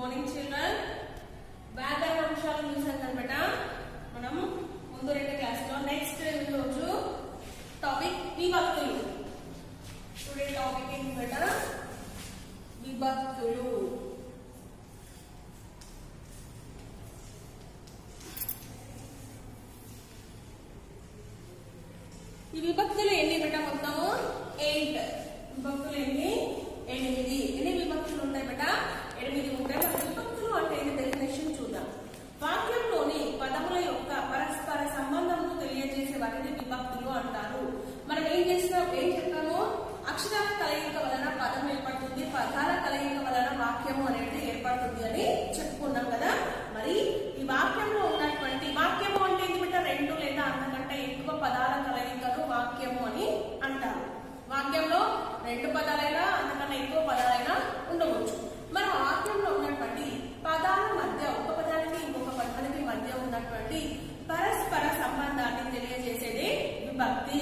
Morning children. వ్యాకరణ అంశాలు చూసాం కనబట మనం ముందు రెండు క్లాసులో. నెక్స్ట్ రోజు టాపిక్ విభక్తులు. టుడే టాపిక్ ఏంటంట విభక్తులు. ఈ విభక్తులు ఎన్ని బెట మొత్తము 8 విభక్తులు. ఎన్ని విభక్తులు ఉంటాయి బెట? 8 ఉంటాయి. విభక్తులు అంటే ఏంటి డెఫినేషన్ చూద్దాం. వాక్యంలోని పదముల యొక్క పరస్పర సంబంధమును తెలియజేసే వాటిని విభక్తులు అంటారు. మనం ఏం చెప్పాము? అక్షరాల కలయిక వలన పదం ఏర్పడుతుంది, పదాల కలయిక వలన వాక్యము అనేది ఏర్పడుతుంది అని చెప్పుకున్నాం కదా. మరి ఈ వాక్యంలో ఉన్నటువంటి వాక్యము అంటే ఏంటి బిడ్డ? 2 లేదా అంతకంటే ఎక్కువ పదాల కలయికను వాక్యము అని అంటారు. వాక్యంలో 2 పదాలైనా అంతకన్నా ఎక్కువ పదాలైనా ఉండవచ్చు. మరి వాక్యంలో ఉన్నటువంటి పదాల మధ్య ఒక పదానికి ఇంకొక పదానికి మధ్య ఉన్నటువంటి పరస్పర సంబంధాన్ని తెలియజేసేది విభక్తి.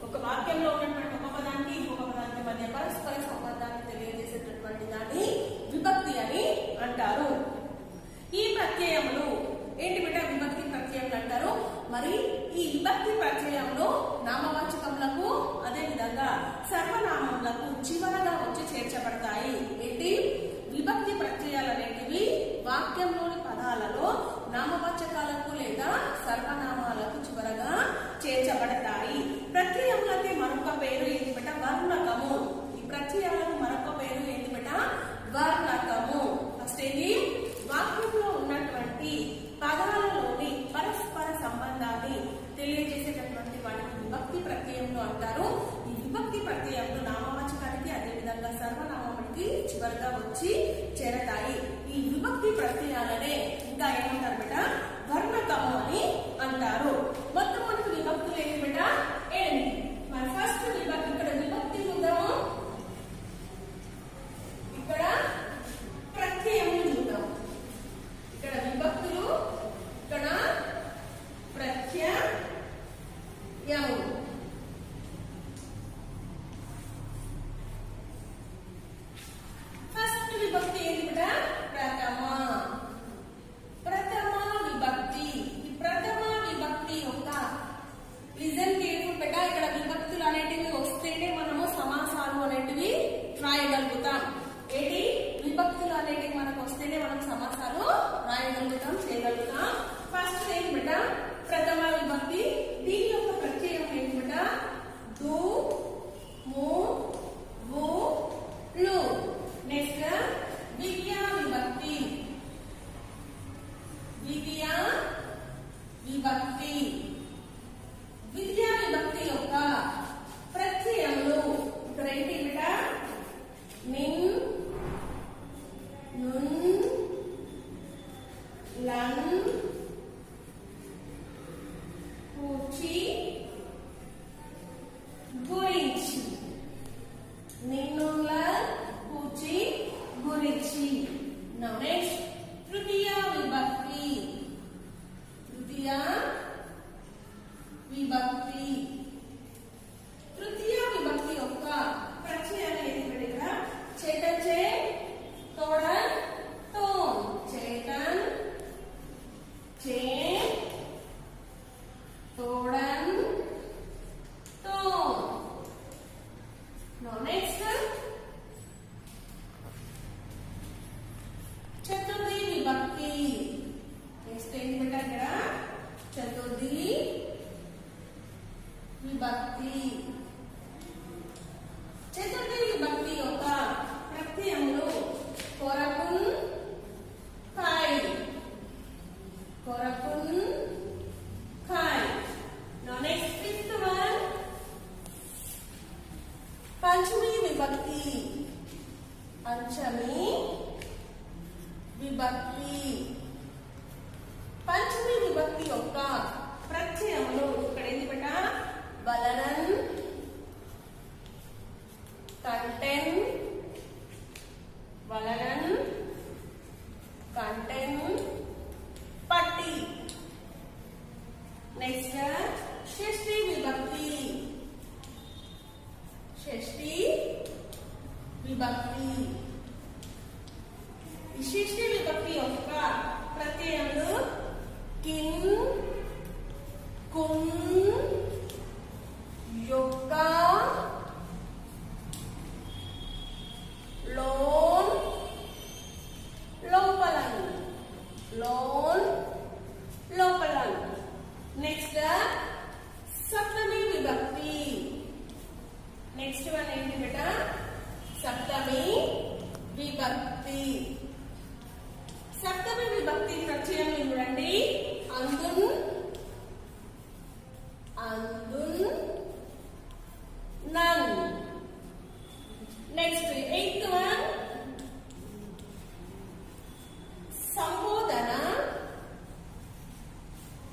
ఒక వాక్యంలో ఉన్నటువంటి ఒక పదానికి ఇంకొక పదానికి మధ్య పరస్పర సంబంధాన్ని తెలియజేసేటటువంటి దాన్ని విభక్తి అని అంటారు. ఈ ప్రత్యయములు ఏంటి బిడ్డ? విభక్తి ప్రత్యయములు అంటారు. మరి ఈ విభక్తి ప్రత్యయములు నామవాచకములకు అదే విధంగా సర్వనామములకు చివరగా వచ్చి చేర్చబడతాయి. ఏంటి? విభక్తి ప్రత్యయాలు అనేటివి వాక్యంలోని పదాలలో నామవాచకాలకు లేదా సర్వనామాలకు చివరగా చేర్చబడతాయి. ప్రత్యయములకి మరొక పేరు ఏంటి బిడ్డ? వర్ణకము. ఈ ప్రత్యయాలకు మరొక పేరు ఏంటి బిడ్డ? వర్ణకము. ఫస్ట్ ఏంటి? వాక్యంలో ఉన్నటువంటి పదాలలోని పరస్పర సంబంధాన్ని తెలియజేసేటటువంటి వాటిని విభక్తి ప్రత్యయములు అంటారు. ఈ విభక్తి ప్రత్యయములు నామవాచకానికి అదే విధంగా సర్వనామానికి చివరిగా వచ్చి చేరతాయి. ఈ విభక్తి ప్రత్యయాలనే ఇంకా ఏమంటారు బిడ్డ? వర్ణకము అని అంటారు. మొత్తం మనకు విభక్తులు ఏంటి బిడ్డ? 8. మరి ఫస్ట్ విభక్తి, ఇక్కడ విభక్తి చూద్దాము, ఇక్కడ ప్రత్యయములు చూద్దాం. ఇక్కడ విభక్తులు, ఇక్కడ ప్రత్యయము. ఫస్ట్ విభక్తి ఏంటి బిడ్డ? ప్రథమ. ప్రథమ విభక్తి. ఈ ప్రథమ విభక్తి యొక్క లిజన్ కేర్ఫుల్ బిడ్డ. ఇక్కడ విభక్తులు అనేటివి వస్తేనే మనము సమాసాలు అనేటివి రాయగలుగుతాం. ఏంటి? విభక్తులు అనేటివి మనకు వస్తేనే మనం సమాసాలు రాయగలుగుతాం, చేయగలుగుతాం. ఫస్ట్ ఏంటి బిడ్డ? ప్రథమ విభక్తి. దీని యొక్క ప్రత్యయం ఏంటి బిడ్డ? దు, ము, వు, లు. నెక్స్ట్ ద్వితీయ విభక్తి. ద్వితీయ విభక్తి. ద్వితీయ విభక్తి యొక్క ప్రత్యయములు ఇక్కడ ఏంటి బిడ్డ? నిన్, నున్, లన్, కూచి, గురించి. నిన్నుల, కూచి, గురించి. నౌ నెక్స్ట్ తృతీయ విభక్తి. తృతీయ విభక్తి. తృతీయ విభక్తి యొక్క ప్రత్యయాలు ఏంటి ఇక్కడ? చేతన్ చే, తోడన్ తోన్. చేతన్ చే, తోడన్ తోన్. నౌ నెక్స్ట్ చతుర్థి విభక్తి. నెక్స్ట్ ఏంటి బిడ్డ? ఇక్కడ చతుర్థి విభక్తి. చతుర్థి విభక్తి యొక్క ప్రత్యయములు కొరకున్, కాయ్. కొరకున్, కాయ్. నౌ నెక్స్ట్ ఫిఫ్త్ వన్ పంచమి విభక్తి. పంచమి విభక్తి. పంచమి విభక్తి యొక్క ప్రత్యయములు ఇక్కడ ఏంటి బిడ్డ? బలనన్, కంటెన్, వలనన్, కంటెన్, పట్టి. నెక్స్ట్ షష్ఠి విభక్తి. షష్ఠి విభక్తి. ఈ షష్ఠి విభక్తి సప్తమి విభక్తి ప్రత్యయం చూడండి, అందున్ అందున్ నన్. నెక్స్ట్ 8th one సంబోధన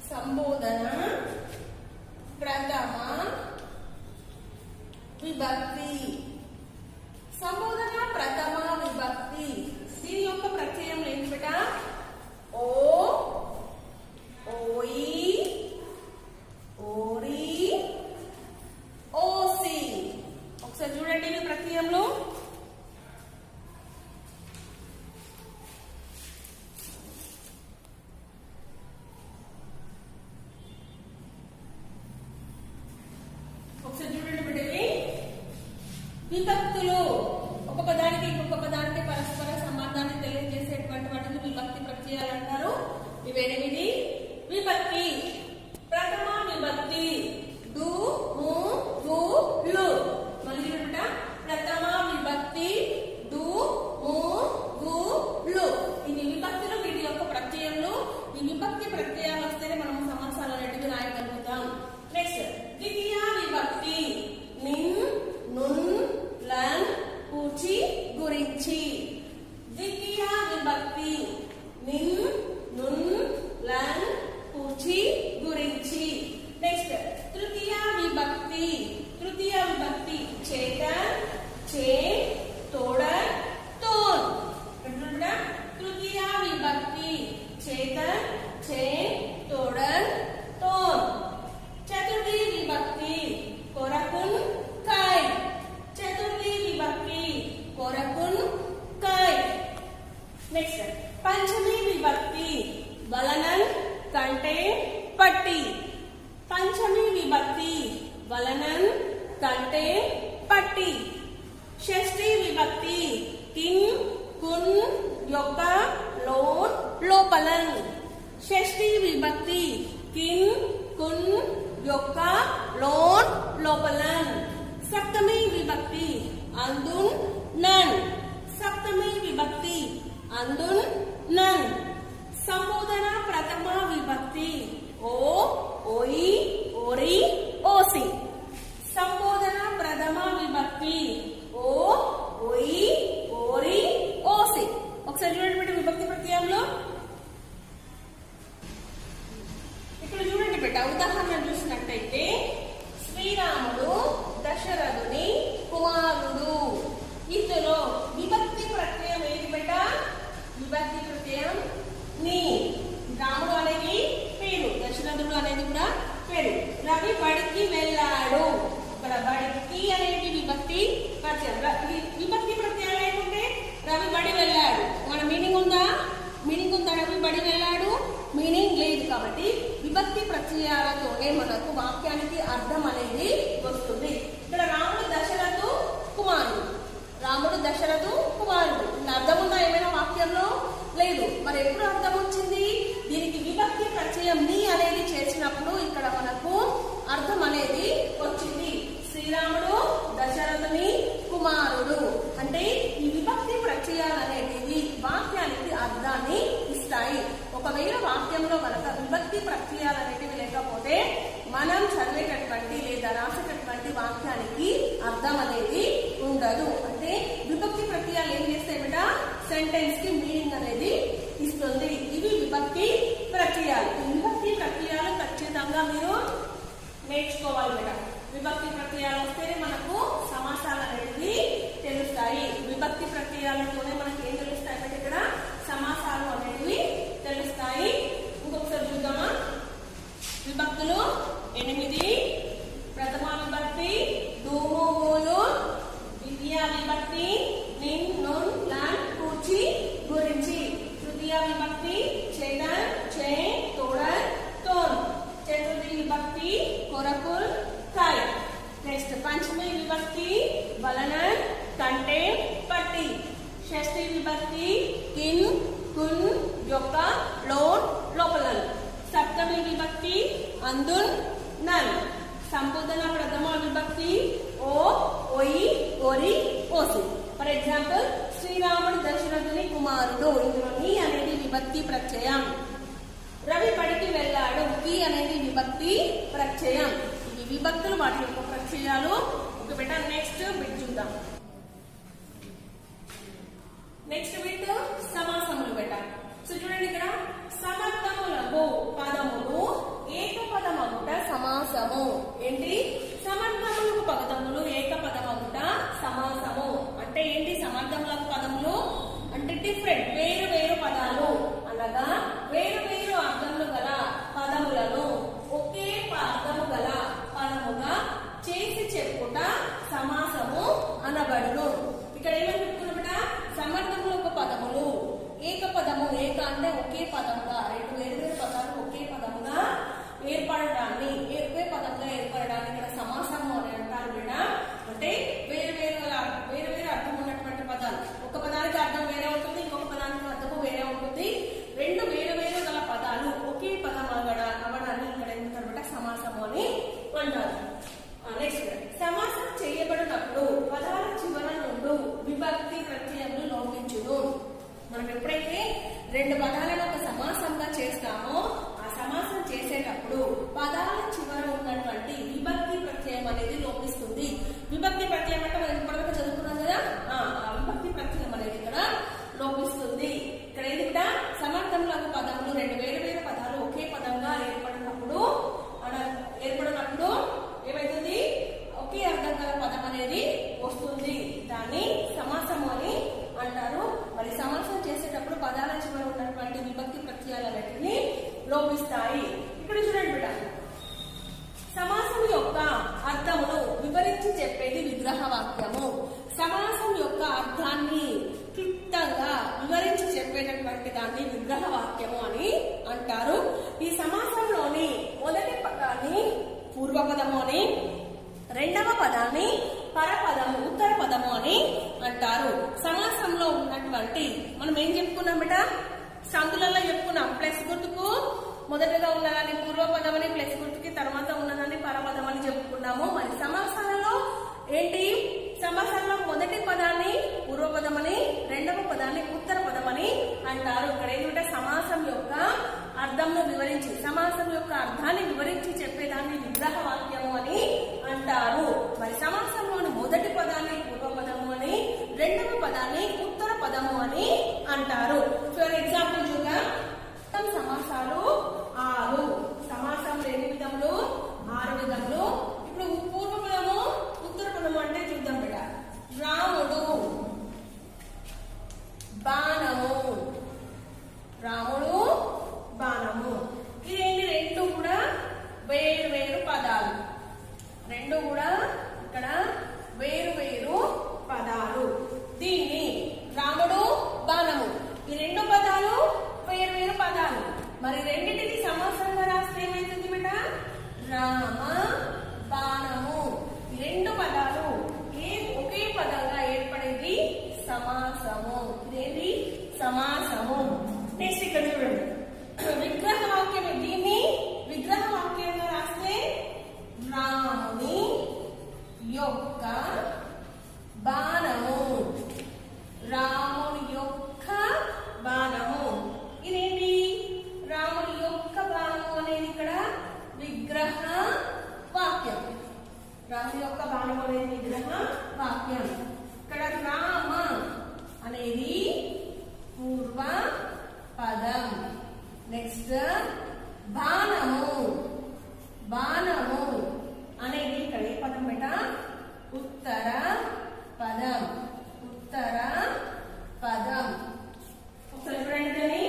సంబోధన ప్రథమ విభక్తి. సంబోధన ప్రథమ విభక్తి దీని యొక్క ప్రత్యయం ఏంటి బిడ్డ? ఓ, ఓయి, ఓరి, ఓసి. ఒకసారి చూడండి ఇవి ప్రత్యయంలో. ఒకసారి చూడండి బిడ్డవి. విభక్తులు ఒక పదానికి ఇంకొక పదానికి పరస్పర సంబంధాన్ని తెలియజేసేటువంటి వాటిని విభక్తి ప్రత్యయాలు అంటారు. ఇవి 8. విభక్తి ప్రథమ విభక్తి డు, ము, గు, లు. మళ్ళీ బిడ్డ, ప్రథమ విభక్తి డు, ము, గు, లు. ఇవి విభక్తులు, వీటి యొక్క ప్రత్యయంలో. ఈ విభక్తి ప్రత్యయాలు వస్తేనే మనం సమాసాలు అనేటివి రాయగలుగుతాం. నెక్స్ట్ ద్వితీయ విభక్తి నిన్, నున్, లన్, కూచి, గురించి. ద్వితీయ విభక్తి నిన్, నున్, లన్, కూచి, గురించి. నెక్స్ట్ తృతీయ విభక్తి. తృతీయ విభక్తి చేత, చే, తోడ, తోన్. తృతీయ విభక్తి చేత, చే, తోడ, తోన్. చతుర్థి విభక్తి కొరకున్, కాయ్. చతుర్థి విభక్తి కొరకున్, కాయ్. నెక్స్ట్ పంచమి విభక్తి వలనన్, కంటే, పట్టి. పంచమి విభక్తి వలనన్, కంటే, పట్టి. షష్ఠి విభక్తి కిన్, కున్, యొక్క, లోన్, లోపలన్. షష్ఠి విభక్తి కిన్, కున్, యొక్క, లోన్, లోపలన్. సప్తమి విభక్తి అందున్, నన్. సప్తమి విభక్తి అందున్, నన్. సంబోధన ప్రథమ విభక్తి ఓ, ఓయి, ఓరి, ఓసి. సంబోధన ప్రథమ విభక్తి ఓ, ఓయి, ఓరి, ఓసి. ఒకసారి చూడండి విభక్తి ప్రత్యయంలో. ఇక్కడ చూడండి బిడ్డ, ఉదాహరణ చూసినట్టయితే శ్రీరాముడు దశరథుని కుమారుడు. ఇందులో విభక్తి ప్రత్యయం ఏది బిడ్డ? విభక్తి ప్రత్యయం నీ. రాముడు అనేది పేరు, దశరథుడు అనేది కూడా పేరు. రవి బడికి వెళ్ళాడు. ఇక్కడ బడికి అనేది విభక్తి ప్రత్యయం. విభక్తి ప్రత్యయం లేకుంటే రవి బడి వెళ్ళాడు మన మీనింగ్ ఉందా? మీనింగ్ ఉందా? రవి బడి వెళ్ళాడు మీనింగ్ లేదు. కాబట్టి విభక్తి ప్రత్యయాలతోనే మనకు వాక్యానికి అర్థం అనేది వస్తుంది. ఇక్కడ రాముడు దశరథు కుమారుడు. రాముడు దశరథు కుమారుడు. అర్థం ఉందా ఏమైనా వాక్యంలో? లేదు. మరి ఎప్పుడు అర్థం వచ్చింది? దీనికి విభక్తి ప్రత్యయం నీ అనేది చేసినప్పుడు ఇక్కడ మనకు అర్థం అనేది వచ్చింది. శ్రీరాముడు దశరథుని కుమారుడు అంటే ఈ విభక్తి ప్రత్యయాలు అనేటివి వాక్యానికి అర్థాన్ని ఇస్తాయి. ఒకవేళ వాక్యంలో కనుక విభక్తి ప్రత్యయాలు అనేటివి లేకపోతే మనం చదివేటటువంటి లేదా రాసేటటువంటి వాక్యానికి అర్థం అనేది ఉండదు. అంటే విభక్తి ప్రత్యయాలు ఏం చేస్తాయి బిడ్డ? సెంటెన్స్ కి మీనింగ్ అనేది ఇస్తుంది. ఇవి విభక్తి ప్రత్యయాలు. ఈ విభక్తి ప్రత్యయాలు ఖచ్చితంగా మీరు నేర్చుకోవాలి బిడ్డ. విభక్తి ప్రత్యయాలు వస్తేనే మనకు సమాసాలు అనేవి తెలుస్తాయి. విభక్తి ప్రత్యయాలతోనే మనకి ఏం తెలుస్తాయి అంటే ఇక్కడ సమాసాలు అనేవి తెలుస్తాయి. ఇంకొకసారి చూద్దామా? విభక్తులు 8. ప్రథమ విభక్తి దూము, గోలు. ద్వితీయ విభక్తి నిన్, నున్, లన్, కూచి, గురించి. తృతీయ విభక్తి చేతన్, చే, తోడన్, తోన్. చతుర్థి విభక్తి కొరకుల్, కాయ్. నెక్స్ట్ పంచమి విభక్తి వలనన్, కంటే, పట్టి. షష్ఠి విభక్తి కిన్, కున్, యొక్క, లోన్, లోపలన్. సప్తమి విభక్తి అందున్, నన్. సంబోధన ప్రథమ విభక్తి ఓ, ఓయి, ఓరి, ఓసి. ఫర్ ఎగ్జాంపుల్ శ్రీరాముడు దశరథుని కుమారుడు. ఇందులో నీ అనేది విభక్తి ప్రత్యయం. రవి బడికి వెళ్ళాడు. కి అనేది విభక్తి ప్రత్యయం. ఇవి విభక్తులు, వాటి యొక్క ప్రత్యయాలు. ఒక బిడ్డ నెక్స్ట్ బిట్ చూద్దాం. నెక్స్ట్ బిట్ సమాసములు బిడ్డ. సో చూడండి, ఇక్కడ సమర్థములకు పదములు ఏకపదమగుట సమాసము. ఏంటి? సమర్థములకు పదములు ఏకపదమగుట సమాసము అంటే ఏంటి? సమర్థములకు పదములు అంటే డిఫరెంట్, వేరు వేరు పదాలు అనగా వేరు వేరు అర్థములు గల పదములను ఒకే అర్థము గల పదముగా చేసి చెప్పుట సమాసము అనబడును. ఇక్కడ ఏమని చెప్పుకున్నమాట? సమర్థములకు పదములు ఏకపదము, ఏక అంటే ఒకే పదముగా, రెండు వేరు వేరు పదాలు ఒకే పదముగా ఏర్పడడాన్ని, ఒకే పదంగా ఏర్పడడాన్ని ఇక్కడ సమాసము అని అంటారు బిడ్డ. అంటే వేరు వేరు అర్థం ఉన్నటువంటి పదాలు, ఒక పదానికి అర్థం వేరే ఉంటుంది, ఇంకొక పదానికి అర్థము వేరే ఉంటుంది. రెండు వేరు వేరు గల పదాలు ఒకే పదం అవడాన్ని ఇక్కడ ఏమంటారు బిడ్డ? సమాసము అని అంటారు. నెక్స్ట్, సమాసం చేయబడినప్పుడు పదాల చివర నుండి విభక్తి ప్రత్యయములు లోపించును. మనం ఎప్పుడైతే రెండు పదాలను ఒక సమాసంగా చేస్తామో ఆ సమాసం చేసేటప్పుడు పదాల చివర ఉన్నటువంటి విభక్తి ప్రత్యయం అనేది లోపిస్తుంది. విభక్తి ప్రత్యయం అంటే మనం ఇప్పటివరకు చదువుకున్నాం కదా, ఆ విభక్తి ప్రత్యయం అనేది ఇక్కడ లోపిస్తుంది. ఇక్కడ ఏది కూడా సమర్థములకు పదములు రెండు వేరు వేరు పదాలు ఒకే పదంగా ఏర్పడినప్పుడు ఏమైతుంది? ఒకే అర్థం గల పదం అనేది వస్తుంది. దాన్ని సమాసము అని అంటారు. మరి సమాసం చేసేటప్పుడు పదాల చివర ఉన్నటువంటి విభక్తి ప్రత్యయాలన్నిటిని లోపిస్తాయి. ఇక్కడ చూడండి బిడ్డ, సమాసం యొక్క అర్థమును వివరించి చెప్పేది విగ్రహ వాక్యము. సమాసం యొక్క అర్థాన్ని క్లుప్తంగా వివరించి చెప్పేటటువంటి దాన్ని విగ్రహ వాక్యము అని అంటారు. ఈ సమాసంలోని మొదటి పదాన్ని పూర్వపదము అని, రెండవ పదాన్ని పరపదము ఉత్తర పదము అని అంటారు. సమాసంలో ఉన్నటువంటి మనం ఏం చెప్పుకున్నాం బిడ్డ? సందులలో చెప్పుకున్నాం. ప్లస్ గుర్తుకు మొదటగా ఉన్నదాన్ని పూర్వపదం అని, ప్లస్ గుర్తుకి తర్వాత ఉన్నదాన్ని పరపదం అని చెప్పుకున్నాము. మరి సమాసాలలో ఏంటి? సమాసంలో మొదటి పదాన్ని పూర్వపదం అని, రెండవ పదాన్ని ఉత్తర పదం అని అంటారు. ఇక్కడ ఏంటంటే సమాసం యొక్క అర్థంను వివరించి, సమాసం యొక్క అర్థాన్ని వివరించి చెప్పేదాన్ని విగ్రహ వాక్యము అని అంటారు. మరి సమాసంలోని మొదటి పదాన్ని పూర్వపదము అని, రెండవ పదాన్ని ఉత్తర పదము అని అంటారు. ఫర్ ఎగ్జాంపుల్ చూద్దాం. సమాసాలు 6. సమాసంలో ఎన్ని విధములు? 6 విధములు. ఇప్పుడు పూర్వపదము ఉత్తర పదము అంటే చూద్దాం బిడ్డ. రాముడు, బాణము, రాముడు బాణము. ఇదేంటి? రెండు కూడా వేరు వేరు పదాలు. రెండు కూడా ఇక్కడ వేరు వేరు పదాలు. దీన్ని రాముడు బాణము, ఈ రెండు పదాలు వేరు వేరు పదాలు. మరి రెండింటికి సమాసంగా రాస్తే ఏమైతుంది బిడ్డ? రామ బాణము. ఈ రెండు పదాలు ఒకే పదంగా ఏర్పడేది సమాసము. ఇదేంటి? సమాసము. నెక్స్ట్ ఇక్కడ చూడండి, విగ్రహ వాక్యం. దీన్ని విగ్రహ వాక్యంగా రాస్తే రాముని యొక్క బాణము, రాముని యొక్క బాణము. ఇదేంటి? రాముని యొక్క బాణము అనేది ఇక్కడ విగ్రహ వాక్యం. రాముని యొక్క బాణము అనేది విగ్రహ వాక్యం. ఇక్కడ రామ అనేది పూర్వ పదం. నెక్స్ట్ బాణము, బాణము అనేది ఇక్కడ ఏ పదం బెట? ఉత్తర పదం, ఉత్తర పదం. ఒకసారి చూడండి.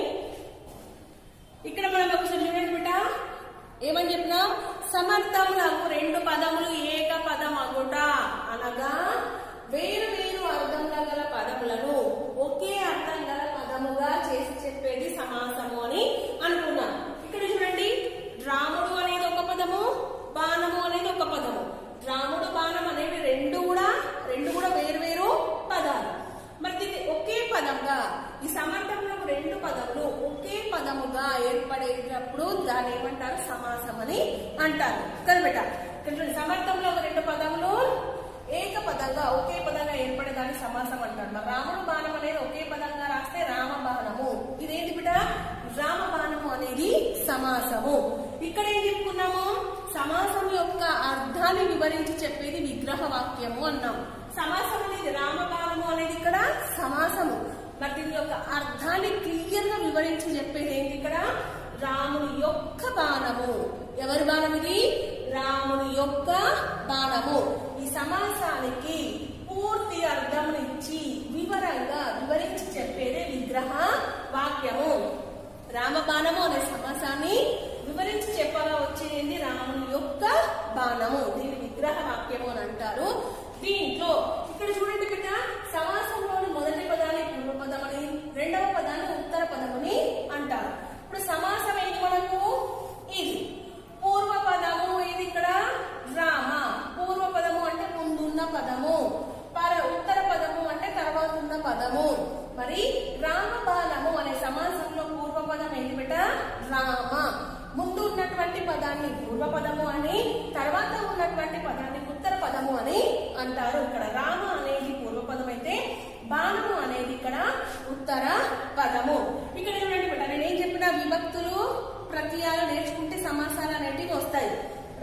ఇక్కడ మనం ఒకసారి చూడండి బిడ్డ, ఏమని చెప్పినాం? సమర్థములకు రెండు పదములు ఏక పదం అగుట అనగా వేరు వేరు అర్థంగా గల పదములను ఒకే అర్థం గల పదముగా చేసి చెప్పేది సమాసము అని అనుకున్నాం. ఇక్కడ చూడండి, రాముడు అనేది ఒక పదము, బాణము అనేది ఒక పదము. రాముడు బాణం అనేవి రెండు కూడా వేరు వేరు పదాలు. మరి దీన్ని ఒకే పదంగా, ఈ సమర్థంలో రెండు పదములు ఒకే పదముగా ఏర్పడేటప్పుడు దాన్ని ఏమంటారు? సమాసం అని అంటారు కదా బిడ్డ. సమర్థంలో రెండు పదములు ఏకపదంగా ఒకే పదంగా ఏర్పడేదాన్ని సమాసం అంటారు. మరి రాముడు బాణం అనేది ఒకే పదంగా రాస్తే రామ బాణము. ఇదేంటి బిడ్డ? రామ బాణము అనేది సమాసము. ఇక్కడ ఏం చెప్పుకున్నాము? సమాసం యొక్క అర్థాన్ని వివరించి చెప్పేది విగ్రహ వాక్యము అన్నాము. సమాసం అనేది రామ బాణము అనేది ఇక్కడ సమాసము. మరి దీని యొక్క అర్థాన్ని క్లియర్ గా వివరించి చెప్పేది ఏంటి? ఇక్కడ రాముని యొక్క బాణము. ఎవరి బాణం ఇది? రాముని యొక్క బాణము. ఈ సమాసానికి పూర్తి అర్థమునిచ్చి వివరంగా వివరించి చెప్పేదే విగ్రహ వాక్యము. రామ బాణము అనే సమాసాన్ని వివరించి చెప్పగా వచ్చేది రాముని యొక్క బాణము. దీని విగ్రహ వాక్యము అని అంటారు. దీంట్లో ఇక్కడ చూడండి బిడ్డ, సమాసంలోని మొదటి పదాన్ని పూర్వపదమని, రెండవ పదాన్ని ఉత్తర పదమని అంటారు. ఇప్పుడు సమాసం ఏంటి మనకు? ఇది పూర్వ పదము. ఇది ఇక్కడ రామ. పూర్వ పదము అంటే ముందున్న పదము, ఉత్తర పదము అంటే తర్వాత ఉన్న పదము. మరి రామ బాణము అనే సమాసంలో పూర్వ పదం ఏంటి బిడ్డ? రామ. ముందు ఉన్నటువంటి పదాన్ని పూర్వ పదము అని, తర్వాత ఉన్నటువంటి పదాన్ని ఉత్తర పదము అని అంటారు. ఇక్కడ రామ అనేది పూర్వ పదం అయితే బాణము అనేది ఇక్కడ ఉత్తర పదము. ఇక్కడ చూడండి బిడ్డ, నేనేం చెప్పిన విభక్తులు ప్రత్యయాలు నేర్చుకుంటే సమాసాలు అనేటివి వస్తాయి.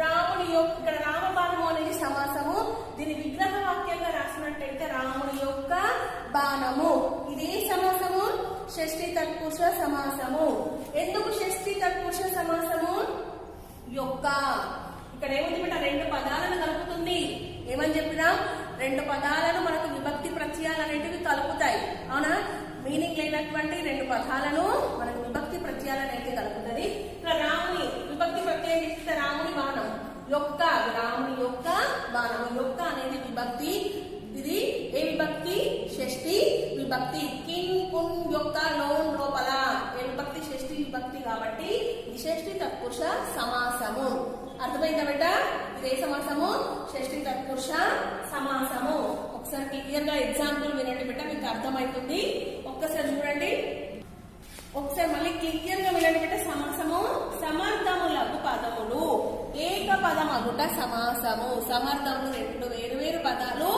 రాముని యొక్క, ఇక్కడ రామ బాణము అనేది సమాసము. దీని విగ్రహ వాక్యంగా రాసినట్టయితే రాముని యొక్క బాణము. ఇది సమాసము షష్ఠి తత్పురుష సమాసము. ఎందుకు షష్ఠి తత్పురుష సమాసము? యొక్క ఇక్కడ ఏముంది బిడ్డ? రెండు పదాలను కలుపుతుంది. ఏమని చెప్పినా? రెండు పదాలను మనకు విభక్తి ప్రత్యయాలు అనేటివి కలుపుతాయి. అవునా? మీనింగ్ లేనటువంటి రెండు పదాలను మనకు విభక్తి ప్రత్యయాలు అనేటివి కలుపుతుంది. ఇక్కడ రాముని విభక్తి ప్రత్యయం ఇస్తే రాముని బాణం యొక్క, రాముని యొక్క బాణము. యొక్క అనేది విభక్తి. ఇది ఏ విభక్తి? షష్ఠి విభక్తి. కిన్ కున్ యొక్క లోన్ లోపల ఏ విభక్తి? షష్ఠి విభక్తి. కాబట్టి ఇది షష్ఠి తత్పురుష సమాసము. అర్థమైందా బిడ్డ? ఇదే సమాసము షష్ఠి తత్పురుష సమాసము. ఒకసారి క్లియర్ గా ఎగ్జాంపుల్ వినండి బిడ్డ, మీకు అర్థమవుతుంది. ఒక్కసారి చూడండి, ఒకసారి మళ్ళీ క్లియర్ గా వినండి బిడ్డ. సమాసము సమర్థములకు పదములు. ఏక పదమగుట సమాసము. సమర్థములు రెండు వేరు వేరు పదాలు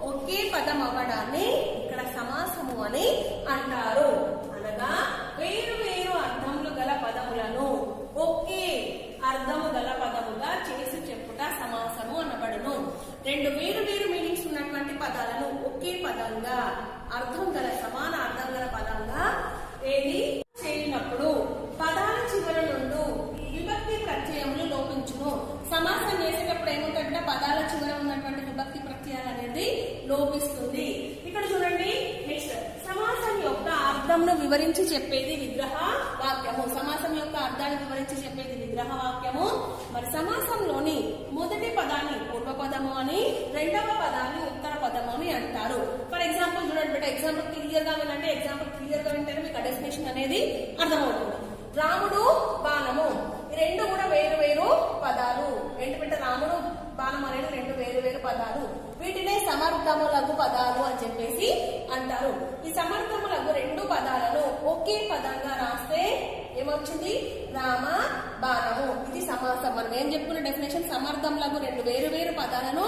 ఒకే పదం అవ్వడాన్ని ఇక్కడ సమాసము అని అంటారు. అనగా వేరు వేరు అర్థములు గల పదములను ఒకే అర్థము గల పదముగా చేసి చెప్పుట సమాసము అనబడును. రెండు వేరు వేరు మీనింగ్స్ ఉన్నటువంటి పదాలను ఒకే పదంగా, అర్థం గల సమాన అర్థం గల పదంగా ఏది చేయనప్పుడు పదాల చివర నుండి విభక్తి ప్రత్యయములు లోపించును. సమాసం చేసేటప్పుడు ఏముందంటే పదాల చివర ఉన్నటువంటి విభక్తి ప్రత్యయాలు అనేది లోపిస్తుంది. ఇక్కడ చూడండి, నెక్స్ట్ సమాసం యొక్క అర్థంను వివరించి చెప్పేది విగ్రహ వాక్యము. సమాసం యొక్క అర్థాన్ని వివరించి చెప్పేది విగ్రహ వాక్యము. మరి సమాసంలోని మొదటి పదాన్ని పూర్వ పదము అని, రెండవ పదాన్ని ఉత్తర పదము అని అంటారు. ఫర్ ఎగ్జాంపుల్ చూడండి బిడ్డ, ఎగ్జాంపుల్ క్లియర్ గా వినంటే, ఎగ్జాంపుల్ క్లియర్ గా వింటేనే మీకు డెఫినేషన్ అనేది అర్థమవుతుంది. రాముడు బాణము, ఈ రెండు కూడా వేరు వేరు పదాలు. ఏంటి బిడ్డ? రాముడు బాణం అనేది రెండు వేరు వేరు పదాలు. వీటినే సమర్థములకు పదాలు అని చెప్పేసి అంటారు. ఈ సమర్థములకు రెండు పదాలను ఒకే పదంగా రాస్తే ఏమొచ్చింది? రామ బాణము. ఇది సమాసం. మనం ఏం చెప్పుకున్న డెఫినేషన్? సమర్థములకు రెండు వేరు వేరు పదాలను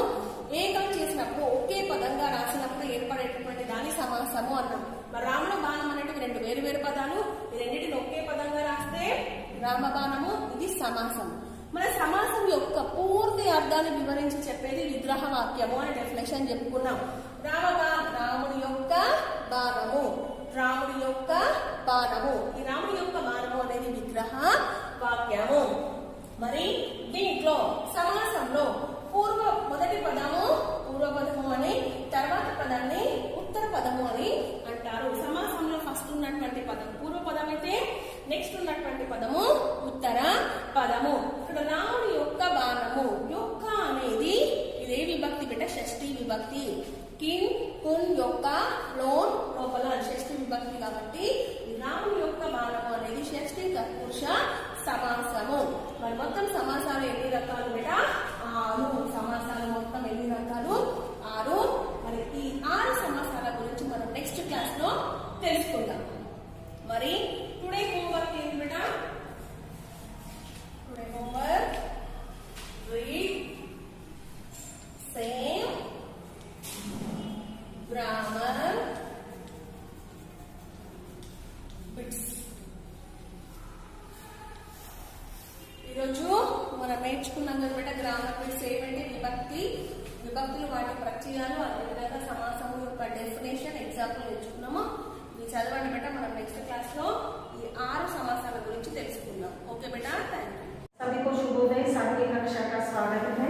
ఏకం చేసినప్పుడు, ఒకే పదంగా రాసినప్పుడు ఏర్పడేటటువంటి దాని సమాసము అన్నాం. మరి రాముడు బాణం అనేటివి రెండు వేరు వేరు పదాలు, ఈ రెండింటిని ఒకే పదంగా రాస్తే రామ బాణము. ఇది సమాసం. మన సమాసం యొక్క పూర్తి అర్థాన్ని వివరించి చెప్పేది విగ్రహ వాక్యము అనే డెఫినేషన్ చెప్పుకున్నాం. రాముడి యొక్క బాణము, రాముడి యొక్క బాణము. ఈ రాముడి యొక్క బాణము అనేది విగ్రహ వాక్యము. మరి దీంట్లో సమాసంలో మొదటి పదము పూర్వ పదము అని, తర్వాత పదాన్ని ఉత్తర పదము అని అంటారు. సమాసంలో ఫస్ట్ ఉన్నటువంటి పదం పూర్వ పదం అయితే నెక్స్ట్ ఉన్నటువంటి పదము ఉత్తర పదము. ఇక్కడ రాముడి యొక్క బాణము. యొక్క అనేది ఇదే విభక్తి బిడ్డ, షష్ఠి విభక్తి. కిన్ కున్ యొక్క లోన్ లోపల షష్ఠి విభక్తి. కాబట్టి రాముడి యొక్క బాణము అనేది షష్ఠి తత్పురుష సమాసము. మరి మొత్తం సమాసాలు ఎన్ని రకాలు బిడ్డ? 6 సమాసాలు. మొత్తం ఎన్ని రకాలు? 6. మరి ఈ 6 సమాసాల గురించి మనం నెక్స్ట్ క్లాస్ లో తెలుసుకుందాం. మరి టుడే హోంవర్క్ ఏంటి బిడ్డ? Today homework read, same, bits. ఈరోజు మనం నేర్చుకున్నాం అనమాట గ్రామర్ బిట్స్ ఏమంటే విభక్తులు వాటి ప్రత్యయాలు అదేవిధంగా సమాసము యొక్క డెఫినేషన్ ఎగ్జాంపుల్ నేర్చుకున్నాము. ఇది చదవండి బేట. మనం నెక్స్ట్ క్లాస్ లో ఈ 6 సమాసాల గురించి తెలుసుకుందాం. ఓకే बेटा, थैंक यू. सभी को शुभोदय. 7वीं कक्षा का स्वागत है.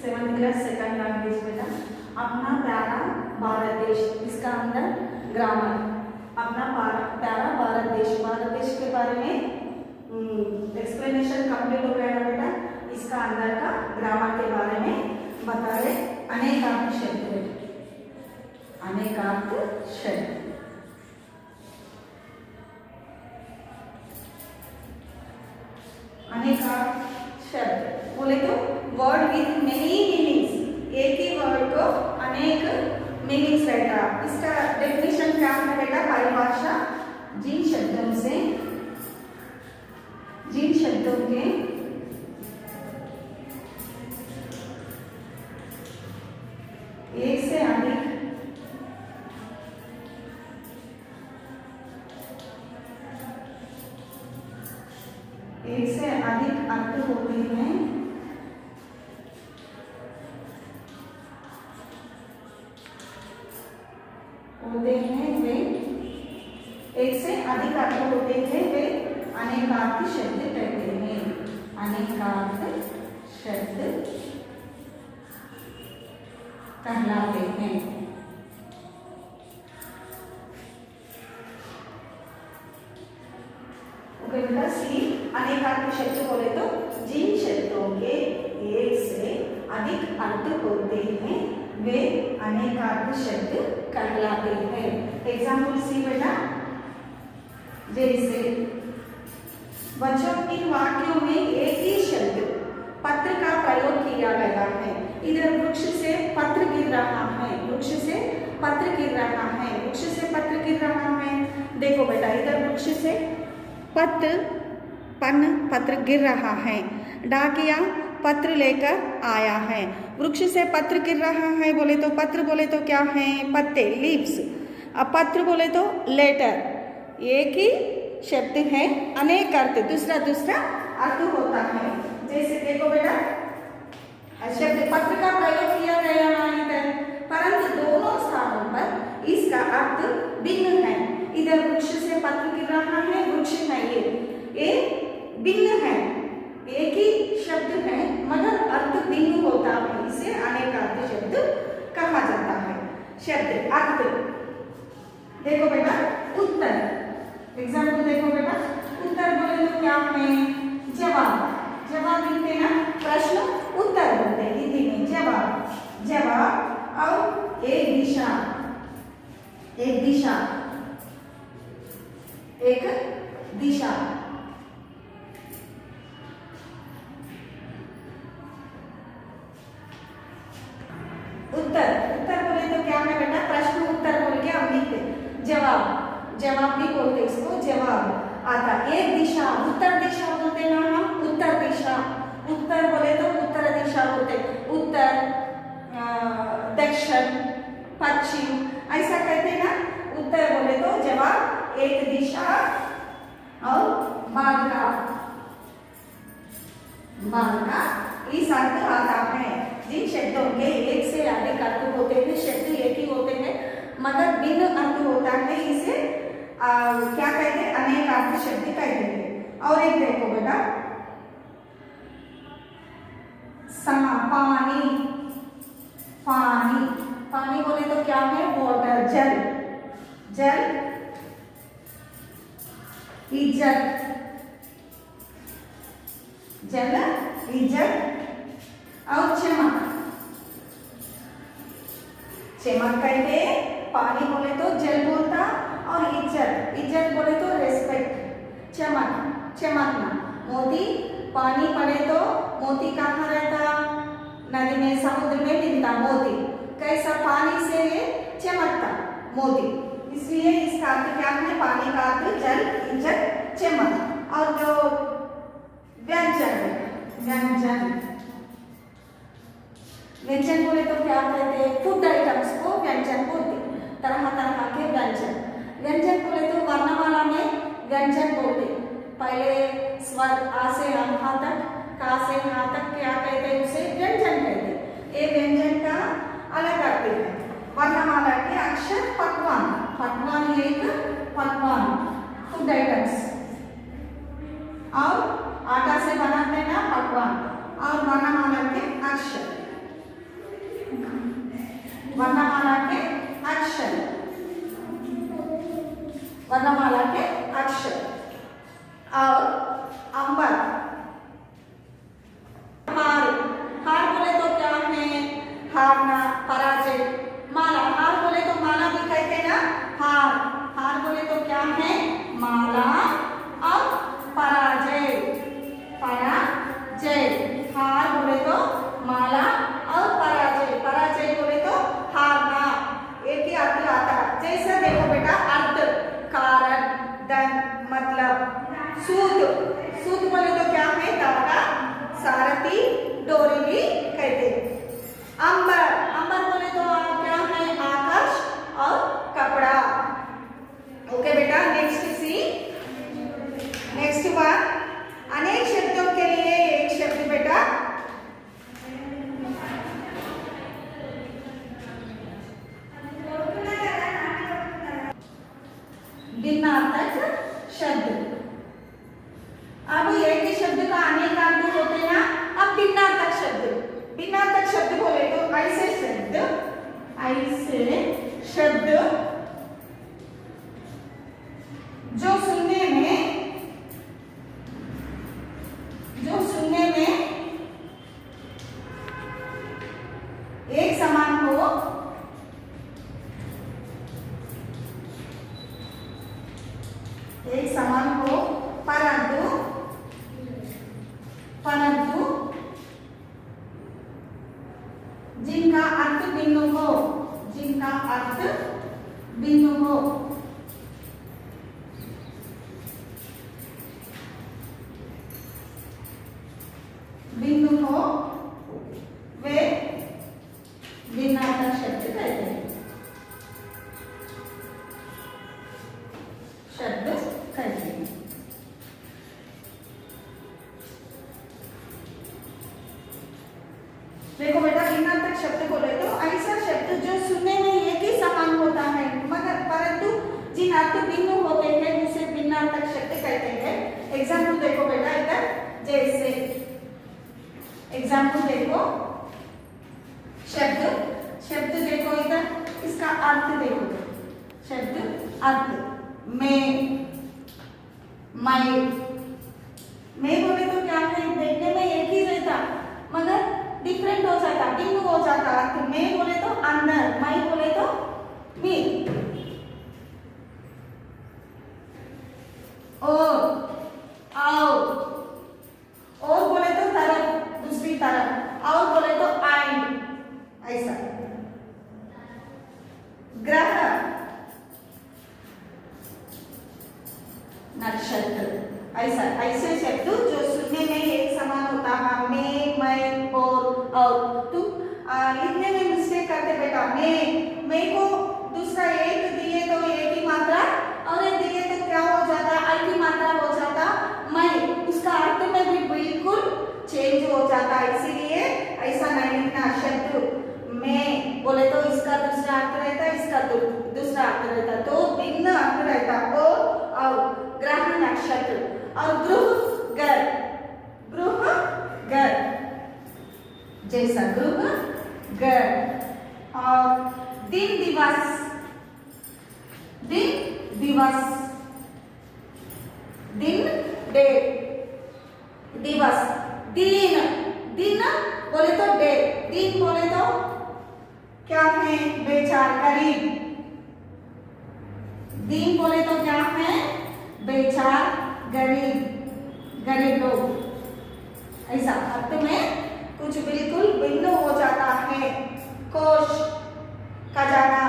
7th क्लास सेकंड लैंग्वेज बेटा. अपना प्यारा भारत देश, इसका अंदर ग्रामर. अपना प्यारा भारत देश के बारे में एक्सप्लेनेशन कंप्लीट हो गया बेटा. इसका अंदर का ग्रामर के बारे में बता रहे. अनेकार्थ शब्द, अनेकार्थ शब्द, अनेकार्थ शब्द बोले तो वर्ड विथ मेनी मीनिंग्स. एक ही वर्ड को अनेक मीनिंग्स रहता. इसका डेफिनेशन क्या है बेटा? परिभाषा जिन शब्दों के एक से अधिक अर्थ होते हैं, वे एक से अधिक अर्थ होते हैं, वे अनेकार्थ शब्द कहते हैं. अनेकार्थ शब्द कहलाते हैं. ओके बेटा. सी अनेकार्थ शब्द बोले तो जिन शब्दों के एक से अधिक अर्थ होते हैं, वे अनेकार्थ शब्द कहलाते हैं. एग्जाम्पल सी बेटा. जैसे बच्चों इन वाक्यों में एक ही शब्द पत्र का प्रयोग किया गया है. इधर वृक्ष से पत्र गिर रहा है, वृक्ष से पत्र गिर रहा है, वृक्ष से पत्र गिर रहा है. देखो बेटा, इधर वृक्ष से पत्र गिर रहा है. डाकिया पत्र लेकर आया है. वृक्ष से पत्र गिर रहा है बोले तो पत्र बोले तो क्या है? पत्ते, लीव्स. अब पत्र बोले तो लेटर. एक ही शब्द है, अनेक अर्थ, दूसरा अर्थ होता है. जैसे देखो बेटा, शब्द पत्र का प्रयोग किया गया है, परंतु दोनों स्थानों पर इसका अर्थ भिन्न है. इधर वृक्ष से पत्र गिर रहा है, वृक्ष है ये भिन्न है. एक ही शब्द है मगर अर्थ भिन्न होता है. इसे अनेकार्थ शब्द कहा जाता है. शब्द अर्थ देखो बेटा. उत्तर, एग्जाम्पल देखो बेटा. उत्तर बोले तो क्या है? जवाब. जवाब लिखते ना, प्रश्न उत्तर बोलते हैं हिंदी में. जवाब और एक दिशा, उत्तर बोले तो क्या है बेटा? प्रश्न उत्तर बोल के हम लिखते. जवाब भी बोलते, इसको जवाब आता. एक दिशा, उत्तर दिशा बोलते ना हम, उत्तर दिशा. उत्तर बोले तो उत्तर दिशा बोलते. उत्तर, दक्षिण, पश्चिम ऐसा कहते ना. उत्तर बोले तो जवाब, एक दिशा और बाद का इस अर्थ आता है. जिन शब्दों के एक से अधिक अर्थ होते हैं, शब्द एक ही होते हैं मगर भिन्न अर्थ होता है, इसे क्या कहते हैं? अनेकार्थ शब्द कहते हैं. और एक देखो बेटा, पानी बोले तो क्या है? वाटर, जल. इज्जत और चमक कहते. पानी बोले तो जल बोलता और इज्जत बोले तो रेस्पेक्ट. चमकना. मोती, पानी पड़े तो मोती कहाँ रहता? नदी में, समुद्र में मिलता मोती. कैसा? पानी से ये चमकता मोती. इसलिए इसका अर्थ क्या है? पानी का अर्थ जल, इज्जत, चमक. और जो व्यंजन बोले तो क्या कहते हैं? फूड आइटम्स को व्यंजन बोलते. तरह तरह के व्यंजन बोले तो वर्णमाला में व्यंजन बोलते। पहले स्वर आ से हा तक, का से हा तक क्या कहते हैं, उसे व्यंजन कहते। ये व्यंजन का अलग करते हैं। वर्णमाला के अक्षर पकवान, पकवान एक पकवान फूड आइटम्स, और आटा से बनाते हैं ना पकवान, और वर्णमाला के अक्षर, वर्णमाला के अक्षर, वर्णमाला के अक्षर। और अंबर, हार, हार बोले तो क्या है, हारना, पराजय। माला, हार बोले तो माला भी कहते हैं ना, हार, हार बोले तो क्या है, माला। और पराजय, पराजय, हार बोले तो माला, और पराजय, पराजय बोले तो हारना। एक ही अर्थ आता है। जैसे देखो बेटा, अर्थ, कारण, धन, मतलब। सूत, सूत बोले तो क्या है, धागा, सारथी, डोरी भी कहते हैं। अंबर, अंबर बोले तो क्या है, आकाश और कपड़ा। ओके बेटा, नेक्स्ट सी, नेक्स्ट वन, अनेक शब्दों के लिए एक शब्द बेटा, भिन्नार्थक शब्द। अब एक ही शब्द का अनेक अर्थ होते हैं ना। अब भिन्नार्थक शब्द, भिन्नार्थक शब्द बोले तो ऐसे शब्द, ऐसे शब्द जो सुनने में, जो सुनने में एक समान हो, एक समान हो, परंतु परंतु जिनका अर्थ भिन्न हो, जिनका अर्थ भिन्न हो। भिन्न हो वे भिन्नार्थक शब्द कहते हैं, शब्द कहते हैं। देखो बेटा, भिन्नार्थक शब्द बोले तो ऐसा शब्द जो सुनने में एक ही समान होता है, मगर परंतु जिन अर्थ भिन्न होते हैं उसे भिन्नार्थक शब्द कहते हैं। एग्जाम्पल देखो बेटा इधर, जैसे एग्जाम्पल देखो, शब्द, शब्द देखो इधर, इसका अर्थ देखो, शब्द अर्थ, मैं, मैं बोले तो क्या है, देखने में एक ही रहता मगर डिफरेंट हो जाता, भिन्न हो जाता अर्थ। मैं बोले तो अंदर, मैं बोले तो मी। और बोले तो तरफ, दूसरी तरफ, और बोले तो एंड, ऐसा। ग्रह, नक्षत्र, ऐसा, ऐसे शब्द जो सुनने में एक समान होता है, मैं, और तुम लिखने में मिस्टेक करते बेटा। मैं को दूसरा एक दिए तो एक ही मात्रा, और एक दिए तो क्या हो जाता, एक ही मात्रा हो जाता। मैं, उसका अर्थ में भी बिल्कुल चेंज हो जाता, इसीलिए ऐसा नहीं लिखना। शब्द मैं बोले तो इसका दूसरा अर्थ रहता, इसका दूसरा अर्थ रहता, तो भिन्न अर्थ रहता। और ग्रह, नक्षत्र, और गृह, घर, गृह, घर, जैसा गृह, घर। और दिन, दिवस, दिन, दिवस, दिन, डे, दिवस, दिन, दिन बोले तो डे, दिन बोले तो क्या है, बेचार, गरीब। दिन बोले तो क्या है, बेचार, गरीब, गरीब लोग। ऐसा अर्थ में कुछ बिल्कुल भिन्न हो जाता है। कोश, खजाना,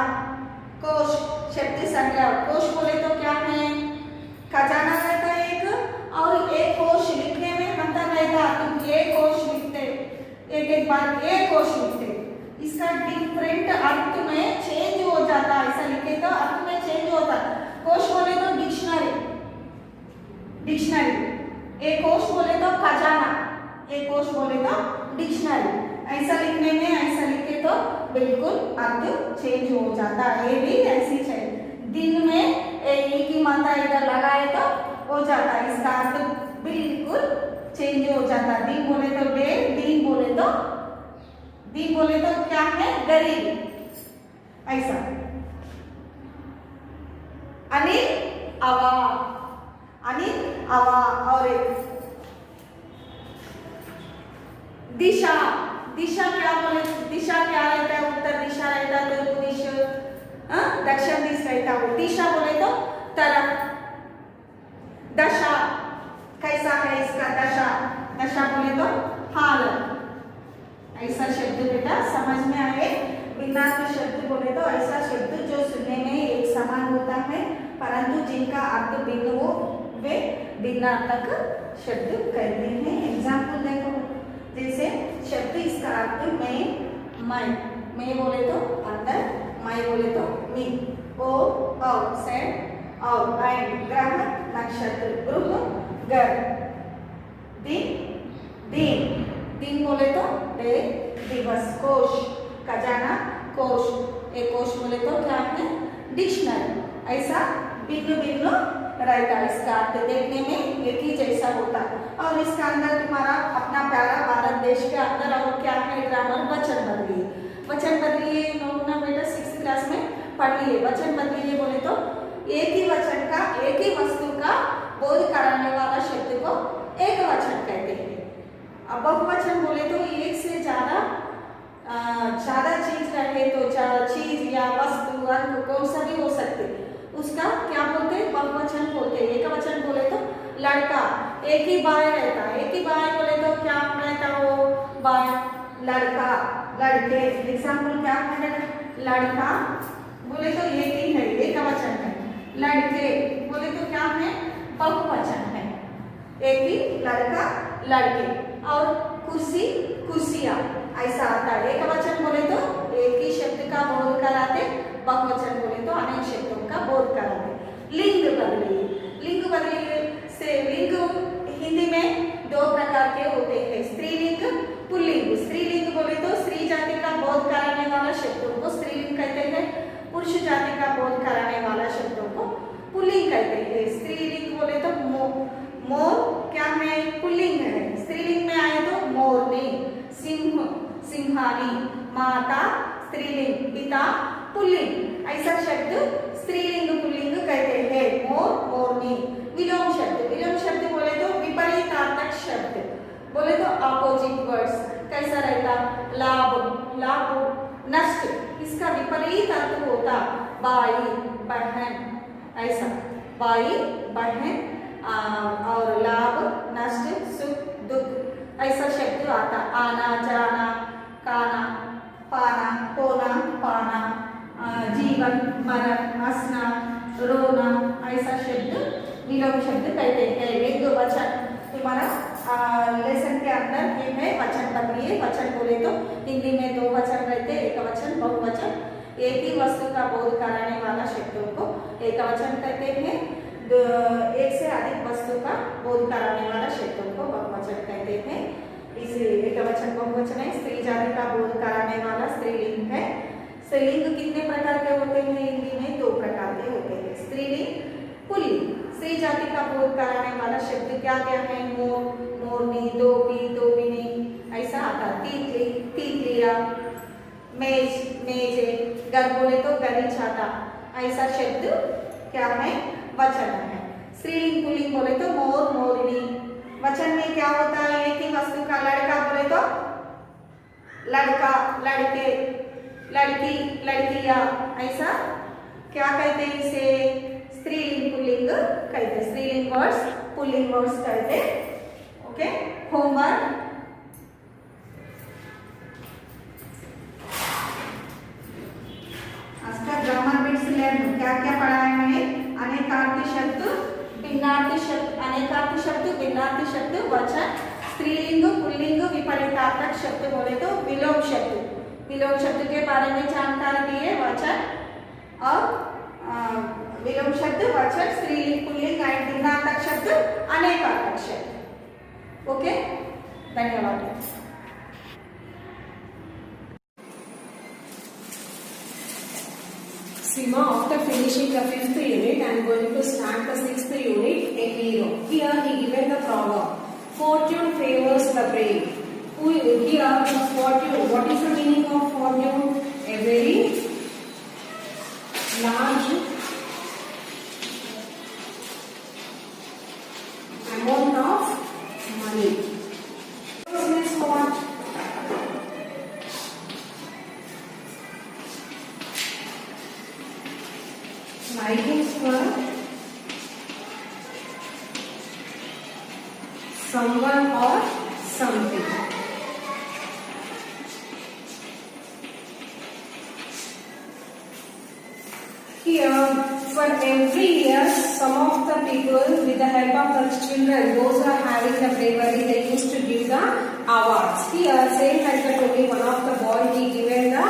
कोश, शब्द संग्रह। कोश बोले तो क्या है, खजाना रहता है एक, और एक कोश लिखने में अंतर रहता, तुम ये कोश लिखते, एक बार ये कोश लिखते, इसका डिफरेंट अर्थ में चेंज हो जाता। ऐसा लिखे तो अर्थ में चेंज होता। कोश बोले तो डिक्शनरी, डिक्शनरी, एक कोश बोले तो खजाना, एक कोश बोले तो डिक्शनरी। ऐसा लिखने में ऐसा लिखे तो बिल्कुल अर्थ चेंज हो जाता है। ये भी ऐसी चाहिए, दिन में ए की मात्रा इधर लगाए तो हो जाता है, इसका अर्थ बिल्कुल चेंज हो जाता है। दिन बोले तो डे, दिन बोले तो क्या है, गरीब, ऐसा। अनिल आवा, अनिल आवा। और एक दिशा, दिशा क्या बोले, दिशा क्या रहता है, उत्तर दिशा रहता है, पूर्व दिशा, दक्षिण दिशा रहता है। दिशा बोले तो तरफ। दशा कैसा है इसका, दशा, दशा बोले तो हालत। ऐसा शब्द बेटा समझ में आए। भिन्नार्थ शब्द बोले तो ऐसा शब्द जो सुनने में एक समान होता है परंतु जिनका अर्थ भिन्न हो वे भिन्नार्थक शब्द कहते हैं। एग्जाम्पल देखो, जैसे शब्द इसका अर्थ मैं बोले तो अंदर, मैं बोले तो मी, ओ आउटसाइड, और एंड, ग्रह, नक्षत्र, गृह, घर, दिन, दिन बोले तो डे, दिवस, कोश, खजाना, कोश, एक कोश बोले तो क्या है, डिक्शनरी। ऐसा भिन्न भिन्न रहता है, इसका अर्थ देखने में एक ही जैसा होता। और इसका अंदर तुम्हारा अपना प्यारा भारत देश के अंदर और क्या है, ग्रामर वचन बदलिए, वचन बदलिए। नोट ना बेटा 6th क्लास में पढ़िए, वचन बदलिए बोले तो एक ही वचन का, एक ही वस्तु का बोध कराने वाला शब्द को एक वचन कहते हैं। अब बहुवचन बोले तो एक से ज्यादा चीज रहे तो चीज या वस्तु अंग कौन सा भी हो सकते, उसका क्या बोलते हैं, बहुवचन बोलते हैं। एक वचन बोले तो लड़का, एक ही बाय रहता है, एक ही बाय बोले तो क्या रहता वो बाय, लड़का, लड़के। एग्जाम्पल क्या है, लड़का बोले तो एक ही है, एक वचन है। लड़के बोले तो क्या है, बहुवचन है, एक ही लड़का, लड़के। और कुर्सी, कुर्सियां, ऐसा आता है। एक वचन बोले तो एक ही शब्द का बोध कराते, बहुवचन बोले तो अनेक शब्दों का बोध कराते। लिंग बदलिए, लिंग बदलिए से लिंग हिंदी में दो प्रकार के होते हैं, स्त्रीलिंग, पुल्लिंग। स्त्रीलिंग बोले तो स्त्री जाति का बोध कराने वाला शब्दों को स्त्रीलिंग कहते हैं, पुरुष जाति का बोध कराने वाला शब्दों को पुल्लिंग कहते हैं। स्त्रीलिंग बोले तो मोर क्या है, पुल्लिंग है। स्त्रीलिंग में आए तो मोरनी, सिंह, सिंहानी, माता स्त्रीलिंग, पिता पुल्लिंग। ऐसा शब्द स्त्रीलिंग पुल्लिंग कहते हैं। मोर, मोरनी। विलोम शब्द, विलोम शब्द बोले तो विपरीतार्थक शब्द, बोले तो अपोजिट वर्ड्स। कैसा रहता, लाभ, लाभ, नष्ट, इसका विपरीत अर्थ होता भाई, बहन, ऐसा भाई, बहन, और लाभ, नष्ट, सुख, दुख, ऐसा शब्द आता। आना, जाना, खाना, पाना, होना, पाना, जीवन, मरण, हंसना, रोना, ऐसा शब्द विलोम शब्द कहते हैं। एक दो वचन तुम्हारा लेसन के अंदर ये है, वचन बदलिए। वचन बोले तो हिंदी में दो वचन रहते, एक वचन, बहुवचन। एक ही वस्तु का बोध कराने वाला शब्दों को एक वचन कहते हैं, एक से अधिक वस्तु का बोध कराने वाला शब्दों को बहुवचन कहते हैं। इसलिए एक वचन बहुवचन है। स्त्री जाति का बोध कराने वाला स्त्रीलिंग है। स्त्रीलिंग कितने प्रकार के होते हैं हिंदी में, दो प्रकार के होते हैं, स्त्रीलिंग, पुल्लिंग। स्त्री जाति का बोध कराने वाला शब्द क्या क्या है, मोर, मोरनी, धोबी, धोबिनी, ऐसा आता। तितली, तितलिया, मेज, मेजे। घर बोले तो गली छाता, ऐसा शब्द क्या है, वचन है। स्त्रीलिंग पुल्लिंग बोले तो मोर, मोरनी। वचन में क्या होता है, एक ही वस्तु का। लड़का बोले तो लड़का, लड़के, लड़की, लड़कियां, ऐसा क्या कहते हैं इसे, स्त्रीलिंग पुल्लिंग कहते। स्त्रीलिंग वर्ड्स, पुल्लिंग वर्ड्स कहते। Okay, homework. आज का ग्रामर बिट्स लर्न क्या क्या पढ़ा है मैंने। अनेकार्थी शब्द, भिन्नार्थी शब्द, अनेकार्थी शब्द, भिन्नार्थी शब्द, वचन, स्त्रीलिंग, पुल्लिंग, विपरीतार्थक शब्द बोले तो विलोम शब्द। विलोम शब्द के बारे में जानकारी दी है, वचन और विलोम शब्द, वचन, स्त्रीलिंग, पुल्लिंग, भिन्नार्थक शब्द, अनेक ओके, धन्यवाद। Sima, after finishing the 5th unit, I am going to start the 6th unit, a hero. Here he given the proverb, fortune favors the brave. Here the fortune, what is the meaning of fortune? A very large amount of money. Means what? Liking for someone or something. Here, for every year, some of the people, with the help of the children, those who are having the bravery, they used to give the awards. Here, same like the today, one of the boy, he given the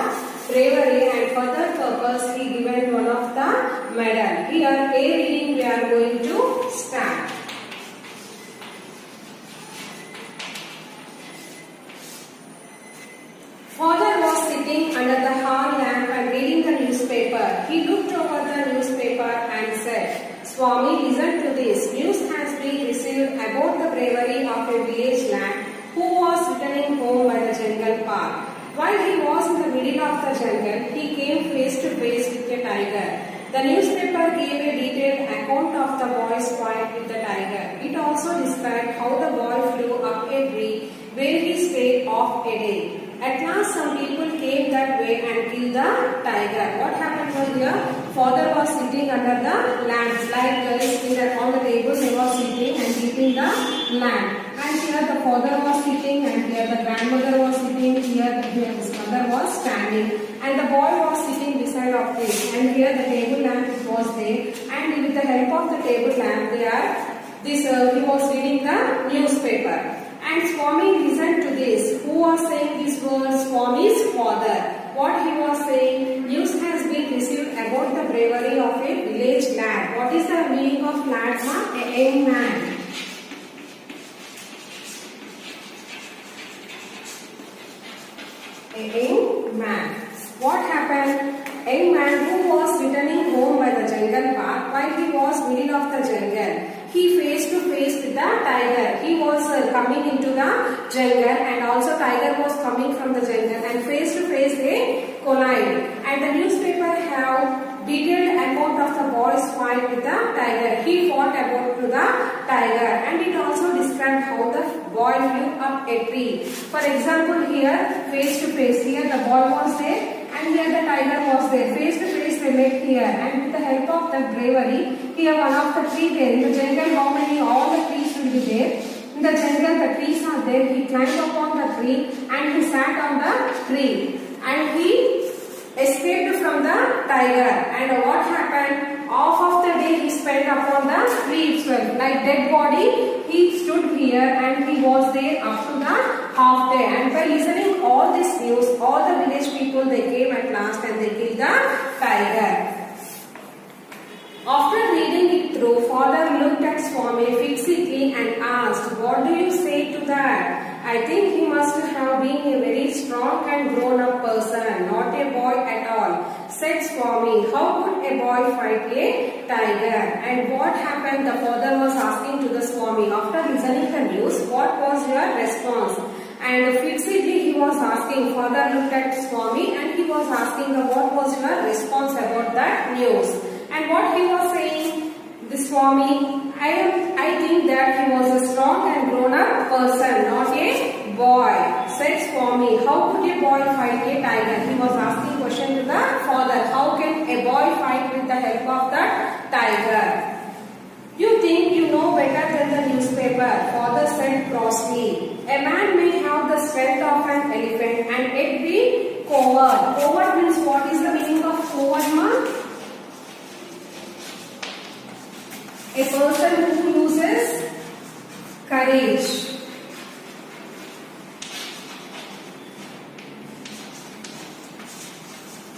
bravery, and for that purpose, he given one of the medal. Here, A reading we are going to start. Father was sitting under the hall lamp and reading the newspaper. He looked over the newspaper and said, Swami, listen to this. News has been received about the bravery of a village lad who was returning home by the jungle path. While he was in the middle of the jungle, he came face to face with a tiger. The newspaper gave a detailed account of the boy's fight with the tiger. It also described how the boy flew up a tree where he stayed off a day. At last, some people came that way and killed the tiger. What happened was here? Father was sitting under the lamp, like on the table they were sitting and eating the lamp. And here the father was sitting, and here the grandmother was sitting, here his mother was standing, and the boy was sitting beside of this. And here the table lamp was there, and with the help of the table lamp, he was reading the newspaper. And Swami listened to this. Who was saying these words? Swami's father. What he was saying? News has been received about the bravery of a village lad. What is the meaning of lad? A young man. A young man. What happened? A young man who was returning home by the jungle path, while he was middle of the jungle, he face to face with the tiger. He was coming into the jungle, and also tiger was coming from the jungle, and face to face they collide. And the newspaper have detailed account of the boy's fight with the tiger. He fought about to the tiger, and it also described how the boy flew up a tree. For example, here face to face, here the boy was there, and here the tiger was there. Face to face they met here, and with the help of the bravery, here one of the tree there. In the jungle, how many? All the trees will be there. In the jungle, the trees are there. He climbed upon the tree and he sat on the tree, and he escaped from the tiger. And what happened? Half of the day he spent upon the tree itself. Like dead body, he stood here and he was there up to the half day. And by listening all this news, all the village people, they came at last and they killed the tiger. After reading it through, father looked at Swami fixedly and asked, what do you say to that? I think he must have been a very strong and grown-up person, not a boy at all, said Swami. How could a boy fight a tiger? And what happened? The father was asking to the Swami. After listening the news, what was your response? And fixedly he was asking. Father looked at Swami and he was asking what was your response about that news. And what he was saying, the Swami, I think that he was a strong and grown-up person, not a boy, said Swami. How could a boy fight a tiger? He was asking question to the father. How can a boy fight with the help of the tiger? You think you know better than the newspaper, father said crossly. A man may have the strength of an elephant and yet be coward. Coward means what is the meaning of coward, ma? A person who loses courage.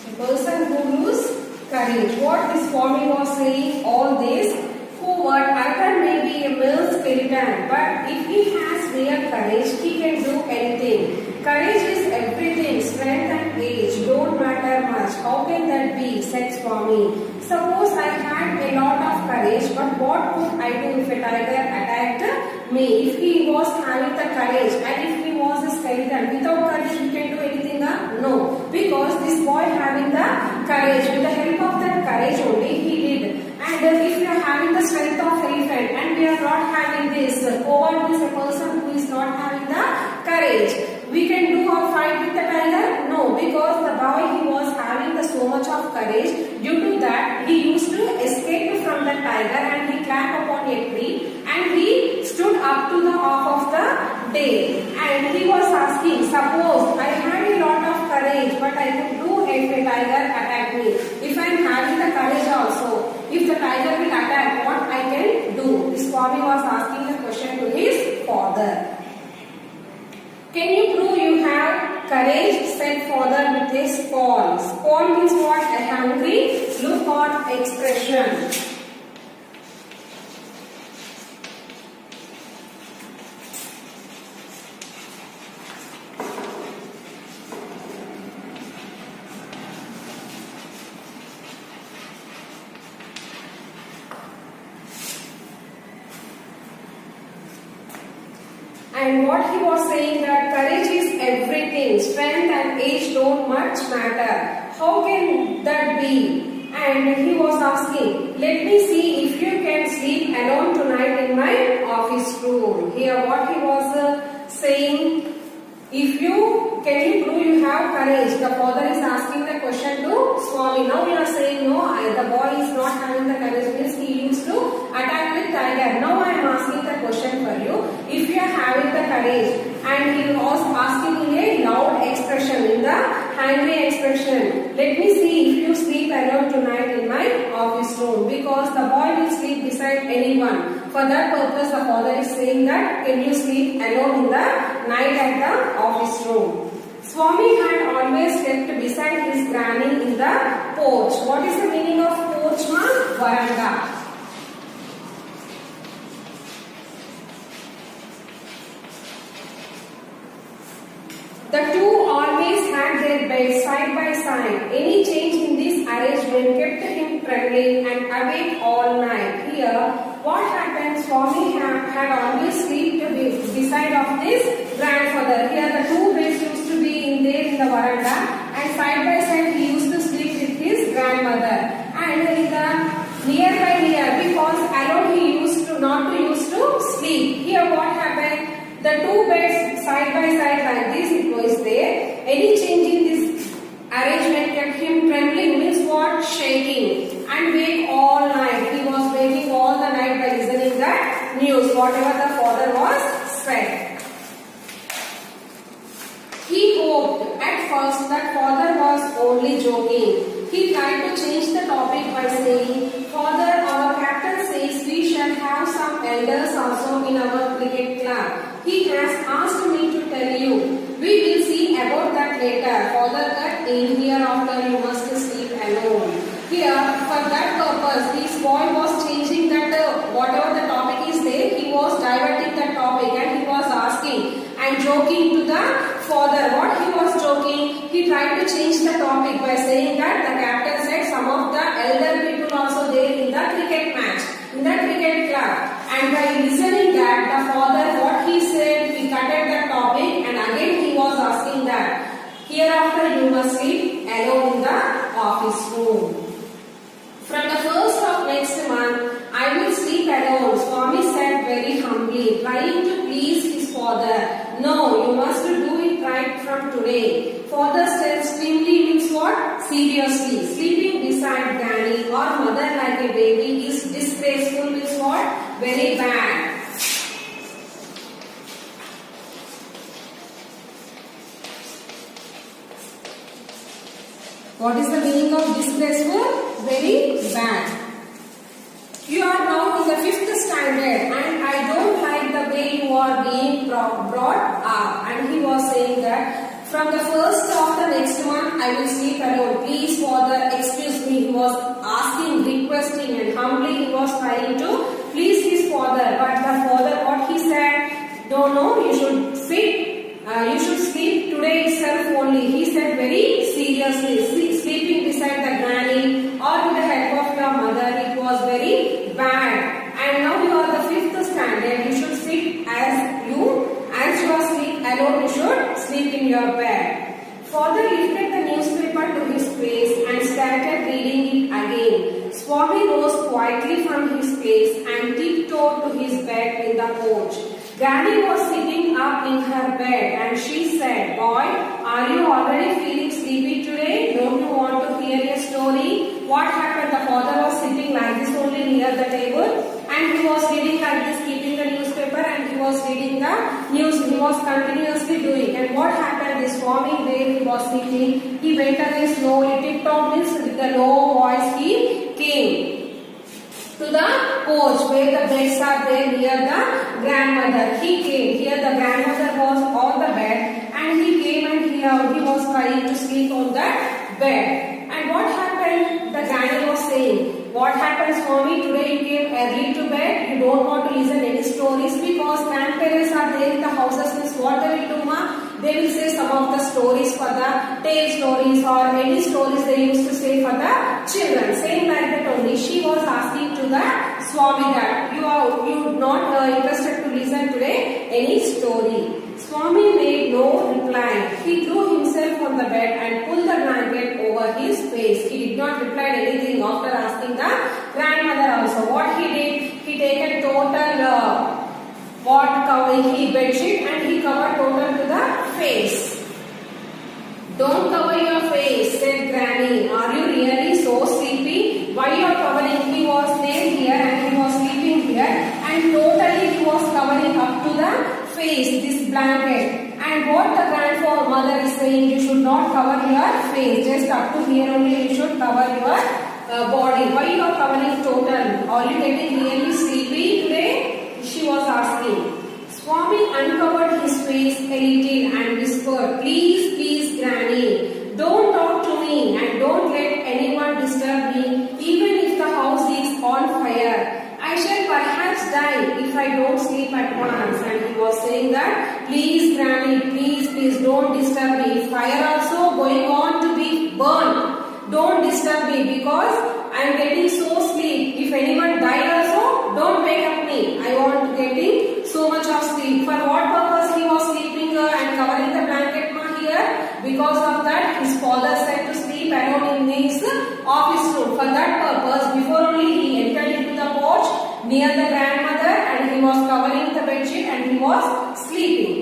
A person who loses courage. What this Swami was saying, all this, who what other may be a mere skeleton, but if he has real courage, he can do anything. Courage is everything. Strength and age don't matter much. How can that be? Said Swami. Suppose I had a lot of courage, but what could I do if a tiger attacked me? If he was having the courage and if he was a skeleton, without courage he can do anything? No. Because this boy having the courage, with the help of that courage only he did. And if we are having the strength of elephant and we are not having this, coward is a person who is not having the courage. We can do a fight with the tiger? No, because the boy he was having the so much of courage. Due to that, he used to escape from the tiger and he climbed upon a tree and he stood up to the half of the day. And he was asking, suppose I had a lot of courage, but I could do if a tiger attacked me. If I am having the courage also, if the tiger will attack, what I can do? This Swami was asking the question to his father. Can you prove you have courage? Said father with a scorn. Scorn means what? A hungry look or expression. And what he was saying that courage is everything, strength and age don't much matter. How can that be? And he was asking, let me see if you can sleep alone tonight in my office room. Here what he was saying, can you prove you have courage? The father is asking the question to Swami. Now you are saying no, the boy is not having the courage, means he used to attack with tiger. Now I am asking the question for you. If you are having the courage, and he was asking in a loud expression, in the angry expression, let me see if you sleep alone tonight in my office room, because the boy will sleep beside anyone. For that purpose, the father is saying that can you sleep alone in the night at the office room. Swami had always slept beside his granny in the porch. What is the meaning of porch, ma? Veranda. The two always had their beds side by side. Any change in this arrangement kept him trembling and awake all night. Here, what happened? Swami had always slept beside of his grandfather. Here, the two beds used to be in the veranda, and side by side he used to sleep with his grandmother. And in the nearby, because alone he used to not to used to sleep. Here, what happened? The two beds side by side like this it was there. Any change in this arrangement kept him trembling, means what? Shaking, and wake all night. He was waking all the night by listening that news, whatever the father was said. He hoped at first that father was only joking. He tried to change the topic by saying, Father, our captain says we shall have some elders also in our cricket club. He has asked me to tell you. We will see about that later. Father cut in, hereafter you must sleep alone. Here, for that purpose, this boy was changing that whatever the topic is there, he was diverting the topic and he was asking and joking to the father. What he was joking? He tried to change the topic by saying that the captain said some of the elder people also there in the cricket match, in the cricket club. And by listening that, the father, what he said, he cutted the topic and again he was asking that, hereafter you must sleep alone in the office room. From the first of next month, I will sleep alone, Swami said very humbly, trying to please his father. No, you must do it right from today. Father said sternly means what? Seriously. Sleeping beside granny or mother like a baby is disgraceful means what? Very bad. What is the meaning of disgraceful? Very bad. You are now in the 5th standard and I don't like the way you are being brought up. And he was saying that from the first of the next month I will sleep alone. Please father, excuse me. He was asking, requesting and humbly he was trying to please his father. But the father, what he said? No, you should porch. Granny was sitting up in her bed and she said, "Boy, are you already feeling sleepy today? Don't you want to hear a story?" What happened? The father was sitting like this only near the table and he was reading like this, keeping the newspaper, and he was reading the news. He was continuously doing. And what happened? This morning where he was sitting, he went away slowly, tiptoed means with a low voice he came to the porch where the beds are there near the grandmother. He came. Here the grandmother was on the bed and he came and he was trying to sleep on that bed. And what happened? The granny was saying, "What happens, mommy? Today you came early to bed. You don't want to listen any stories because grandparents are there in the houses. Means what they will do, ma? They will say some of the stories for the tale stories or any stories they used to say for the children." Saying like that only, she was asking to the Swami that you not interested to listen today any story. Swami made no reply. He threw himself on the bed and pulled the blanket over his face. He did not reply anything after asking the grandmother also. What he did, he taken total bedsheet and he covered total to the face. "Don't cover your face," said Granny. "Are you really so sleepy? Why you are covering?" He was there here and he was sleeping here and totally he was covering up to the face, this blanket. And what the grandmother is saying, you should not cover your face, just up to here only you should cover your body. Why you are covering total? Are you getting really sleepy today? She was asking. Swami uncovered his face a little and whispered, "Please, please, Granny, don't talk to me and don't let anyone disturb me, even if the house is on fire. I shall perhaps die if I don't sleep at once." And he was saying that, "Please, Granny, please, please don't disturb me. Fire also going on to be burned. Don't disturb me because I am getting so sleep. If anyone died also, don't wake up me. I want to getting so much of sleep." For what purpose he was sleeping and covering the blanket here? Because of that, his father said to sleep alone in his office room. For that purpose, before only he entered into the porch near the grandmother and he was covering the bedsheet and he was sleeping.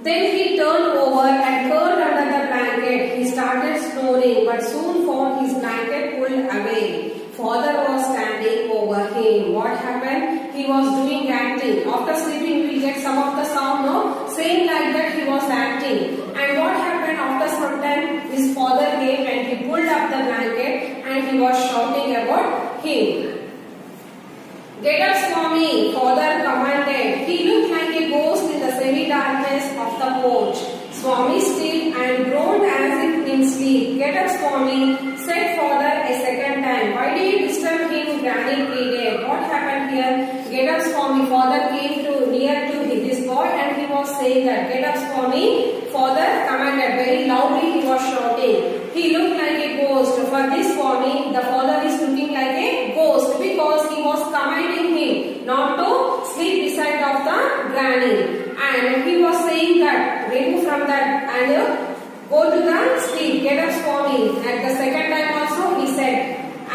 Then he turned over and curled under the blanket. He started snoring but soon found his blanket pulled away. Father was standing over him. What happened? He was doing acting. After sleeping, we will get some of the sound, no? Same like that he was acting. And what happened after some time? His father came and he pulled up the blanket and he was shouting about him. "Get up, Swami," Father commanded. He looked like a ghost in the semi-darkness of the porch. Swami still and groaned as if in sleep. "Get up, Swami," said Father a second time. "Why do you disturb him?" Granny pleaded. What happened here? "Get up, Swami." Father came near to this boy and he was saying that, "Get up, Swami." Father commanded. Very loudly he was shouting. He looked like a ghost. For this Swami, the father is looking like a ghost because he was commanding him not to sleep beside of the granny. And he was saying that, remove from that and go to the sleep. "Get up, Swami." At the second time also he said,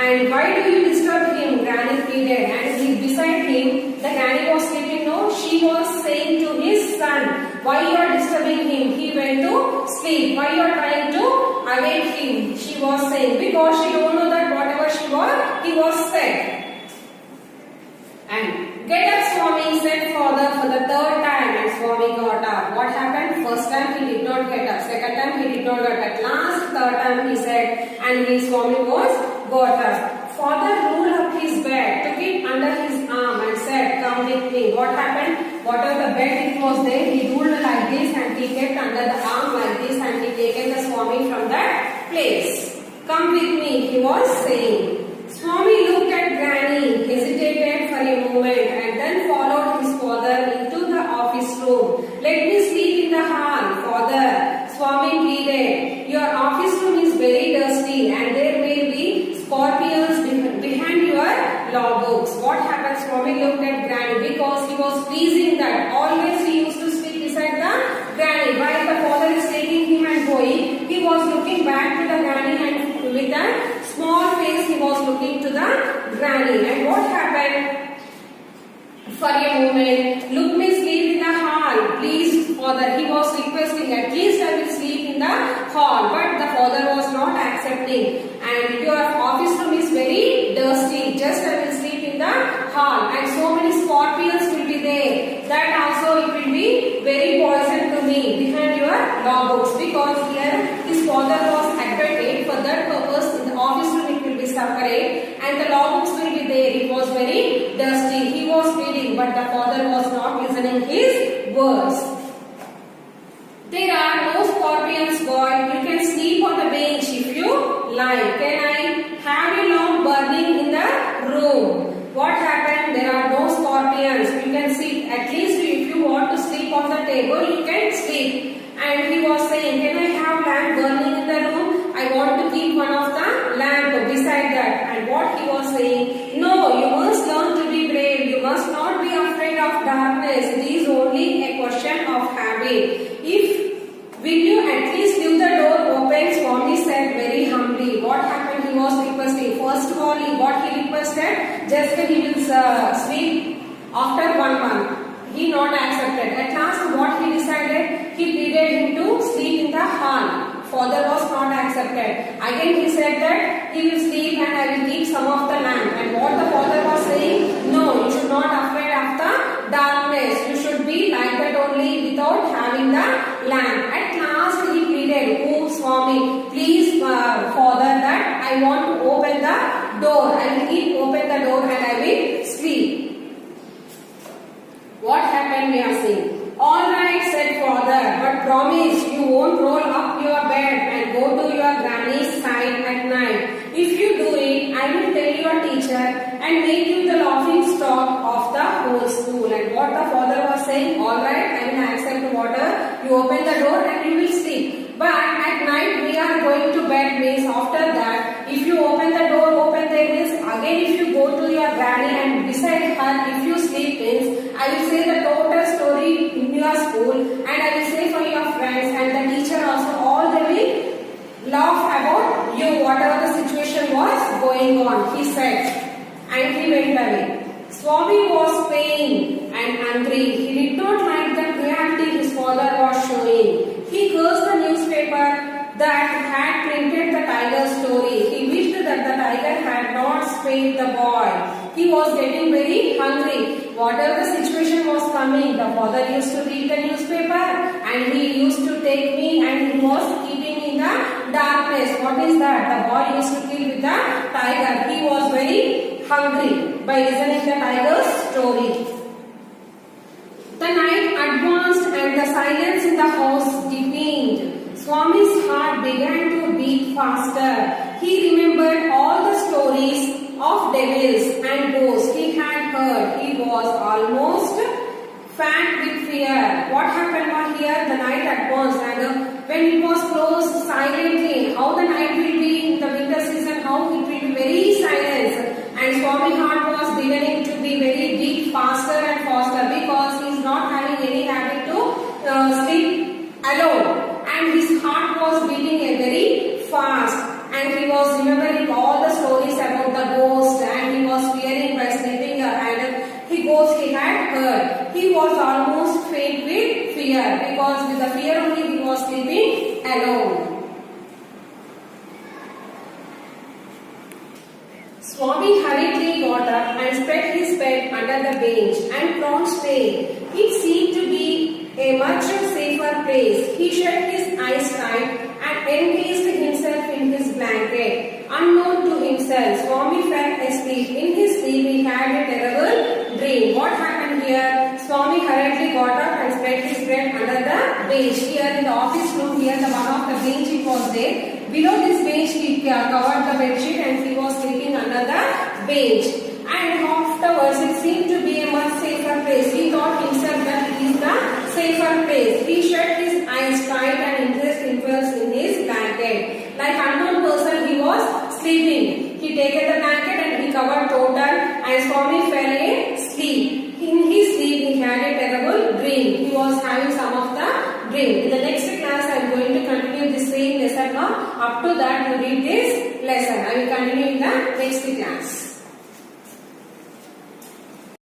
"And why do you disturb him?" Granny pleaded. And beside him, the granny was sleeping. No, she was saying to his son, "Why you are disturbing him? He went to sleep. Why you are trying to awake him?" She was saying because she don't know that whatever he was said. And "Get up, Swami," said Father for the third time, and Swami got up. What happened? First time he did not get up. Second time he did not get up. At last, third time he said, and his Swami was got up. Father rolled up his bed, took it under his arm and said, "Come with me." What happened? Whatever the bed it was there, he rolled like this and he kept under the arm like this and he taken the Swami from that place. "Come with me," he was saying. Swami looked at Granny, hesitated for a moment and then followed his father into the office room. "Let me sleep in the hall, Father," Swami pleaded. "Your office room is very dusty and there may be scorpions behind your law books." What happened? Swami looked at Granny because he was pleasing that always he used to sleep beside the Granny. While the father is taking him and going, he was looking back to the Granny and with a small face he was looking to the Granny. And what happened? for a moment. Look me sleep in the hall. Please, father. He was requesting, at least I will sleep in the hall. But the father was not accepting. And your office room is very dusty. Just I will sleep in the hall. And so many scorpions will be there. That also it will be very poison to me behind your law books. Because here his father was advocate. For that purpose, in the office room it will be separate. And the law books will be there. It was very dusty. He was reading, but the father was not listening his words. There are no scorpions, boy. You can sleep on the bench if you like. Can I have a lamp burning in the room? What happened? There are no scorpions. You can sit. At least if you want to sleep on the table, you can sleep. And he was saying, can I have lamp burning in the room? I want to keep one of the lamp beside that. And what he was saying, no, you must learn to be brave. You must not be afraid of darkness. It is only a question of habit. Will you at least leave the door open? Swami said very humbly. What happened? He was requesting. First of all, what he requested? Just he will sleep after 1 month. He not accepted. At last, what he decided? He pleaded him to sleep in the hall. Father was not accepted. Again he said that he will sleep and I will keep some of the lamp. And what the father was saying? No, you should not afraid of the darkness. You should be like that only without having the lamp. At last he pleaded, oh Swami, please father, that I want to open the door. I will keep open the door and I will sleep. What happened we are seeing? Alright, said father, but promise you won't roll up your bed and go to your granny's side at night. If you do it, I will tell your teacher and make you the laughing stock of the whole school. And what the father was saying, alright, I will accept water. You open the door and you will sleep. But at night we are going to bed means after that, if you open the door, open there means again if you go to your granny and beside her, if you sleep means I will say the total story in your school and I will say for your friends and the teacher also, all they will laugh about you, whatever the situation was going on, he said. And he went away. Swami was pained and angry. He did not like the cruelty his father was showing. He cursed the newspaper that had printed the tiger story. He wished that the tiger had not spared the boy. He was getting very hungry. Whatever the situation was coming, the father used to read the newspaper and he used to take me and he was keeping me in the darkness. What is that? The boy used to kill with the tiger. He was very hungry by listening the tiger's story. The night advanced and the silence in the house deepened. Swami's heart began to beat faster. He remembered all the stories of devils and ghosts he had heard. He was almost faint with fear. What happened was here? The night advanced and when it was closed silently, how the night will be in the winter season, how it will be very silent. And Swami's heart was beginning to be very beat faster and faster because he is not having any habit to sleep alone. And his heart was beating very fast. And he was remembering all the stories about the ghost and he was fearing by sleeping and the ghost he had heard. He was almost faint with fear because with the fear only he was sleeping alone. Swami hurriedly got up and spread his bed under the bench and crouched there. It seemed to be a much safer place. He shut his eyes tight and encased himself in his blanket. Unknown to himself, Swami fell asleep. In his sleep, he had a terrible dream. What happened here? Swami hurriedly got up and spread his bed under the bench. Here in the office room, here the one of the bench it was there. Below this bench, he covered the bedsheet and he was sleeping under the bench. And afterwards, it seemed to be a much safer place. He thought himself that it is the safer place. He shut his eyes tight and increased himself in his blanket. Like unknown person, he was sleeping. He taken the blanket and he covered total and Swami fell asleep. In his sleep, he had a terrible dream. He was having some of the dream. In the next class, I am going to continue this same lesson now. Up to that, you read this lesson. I will continue in the next class.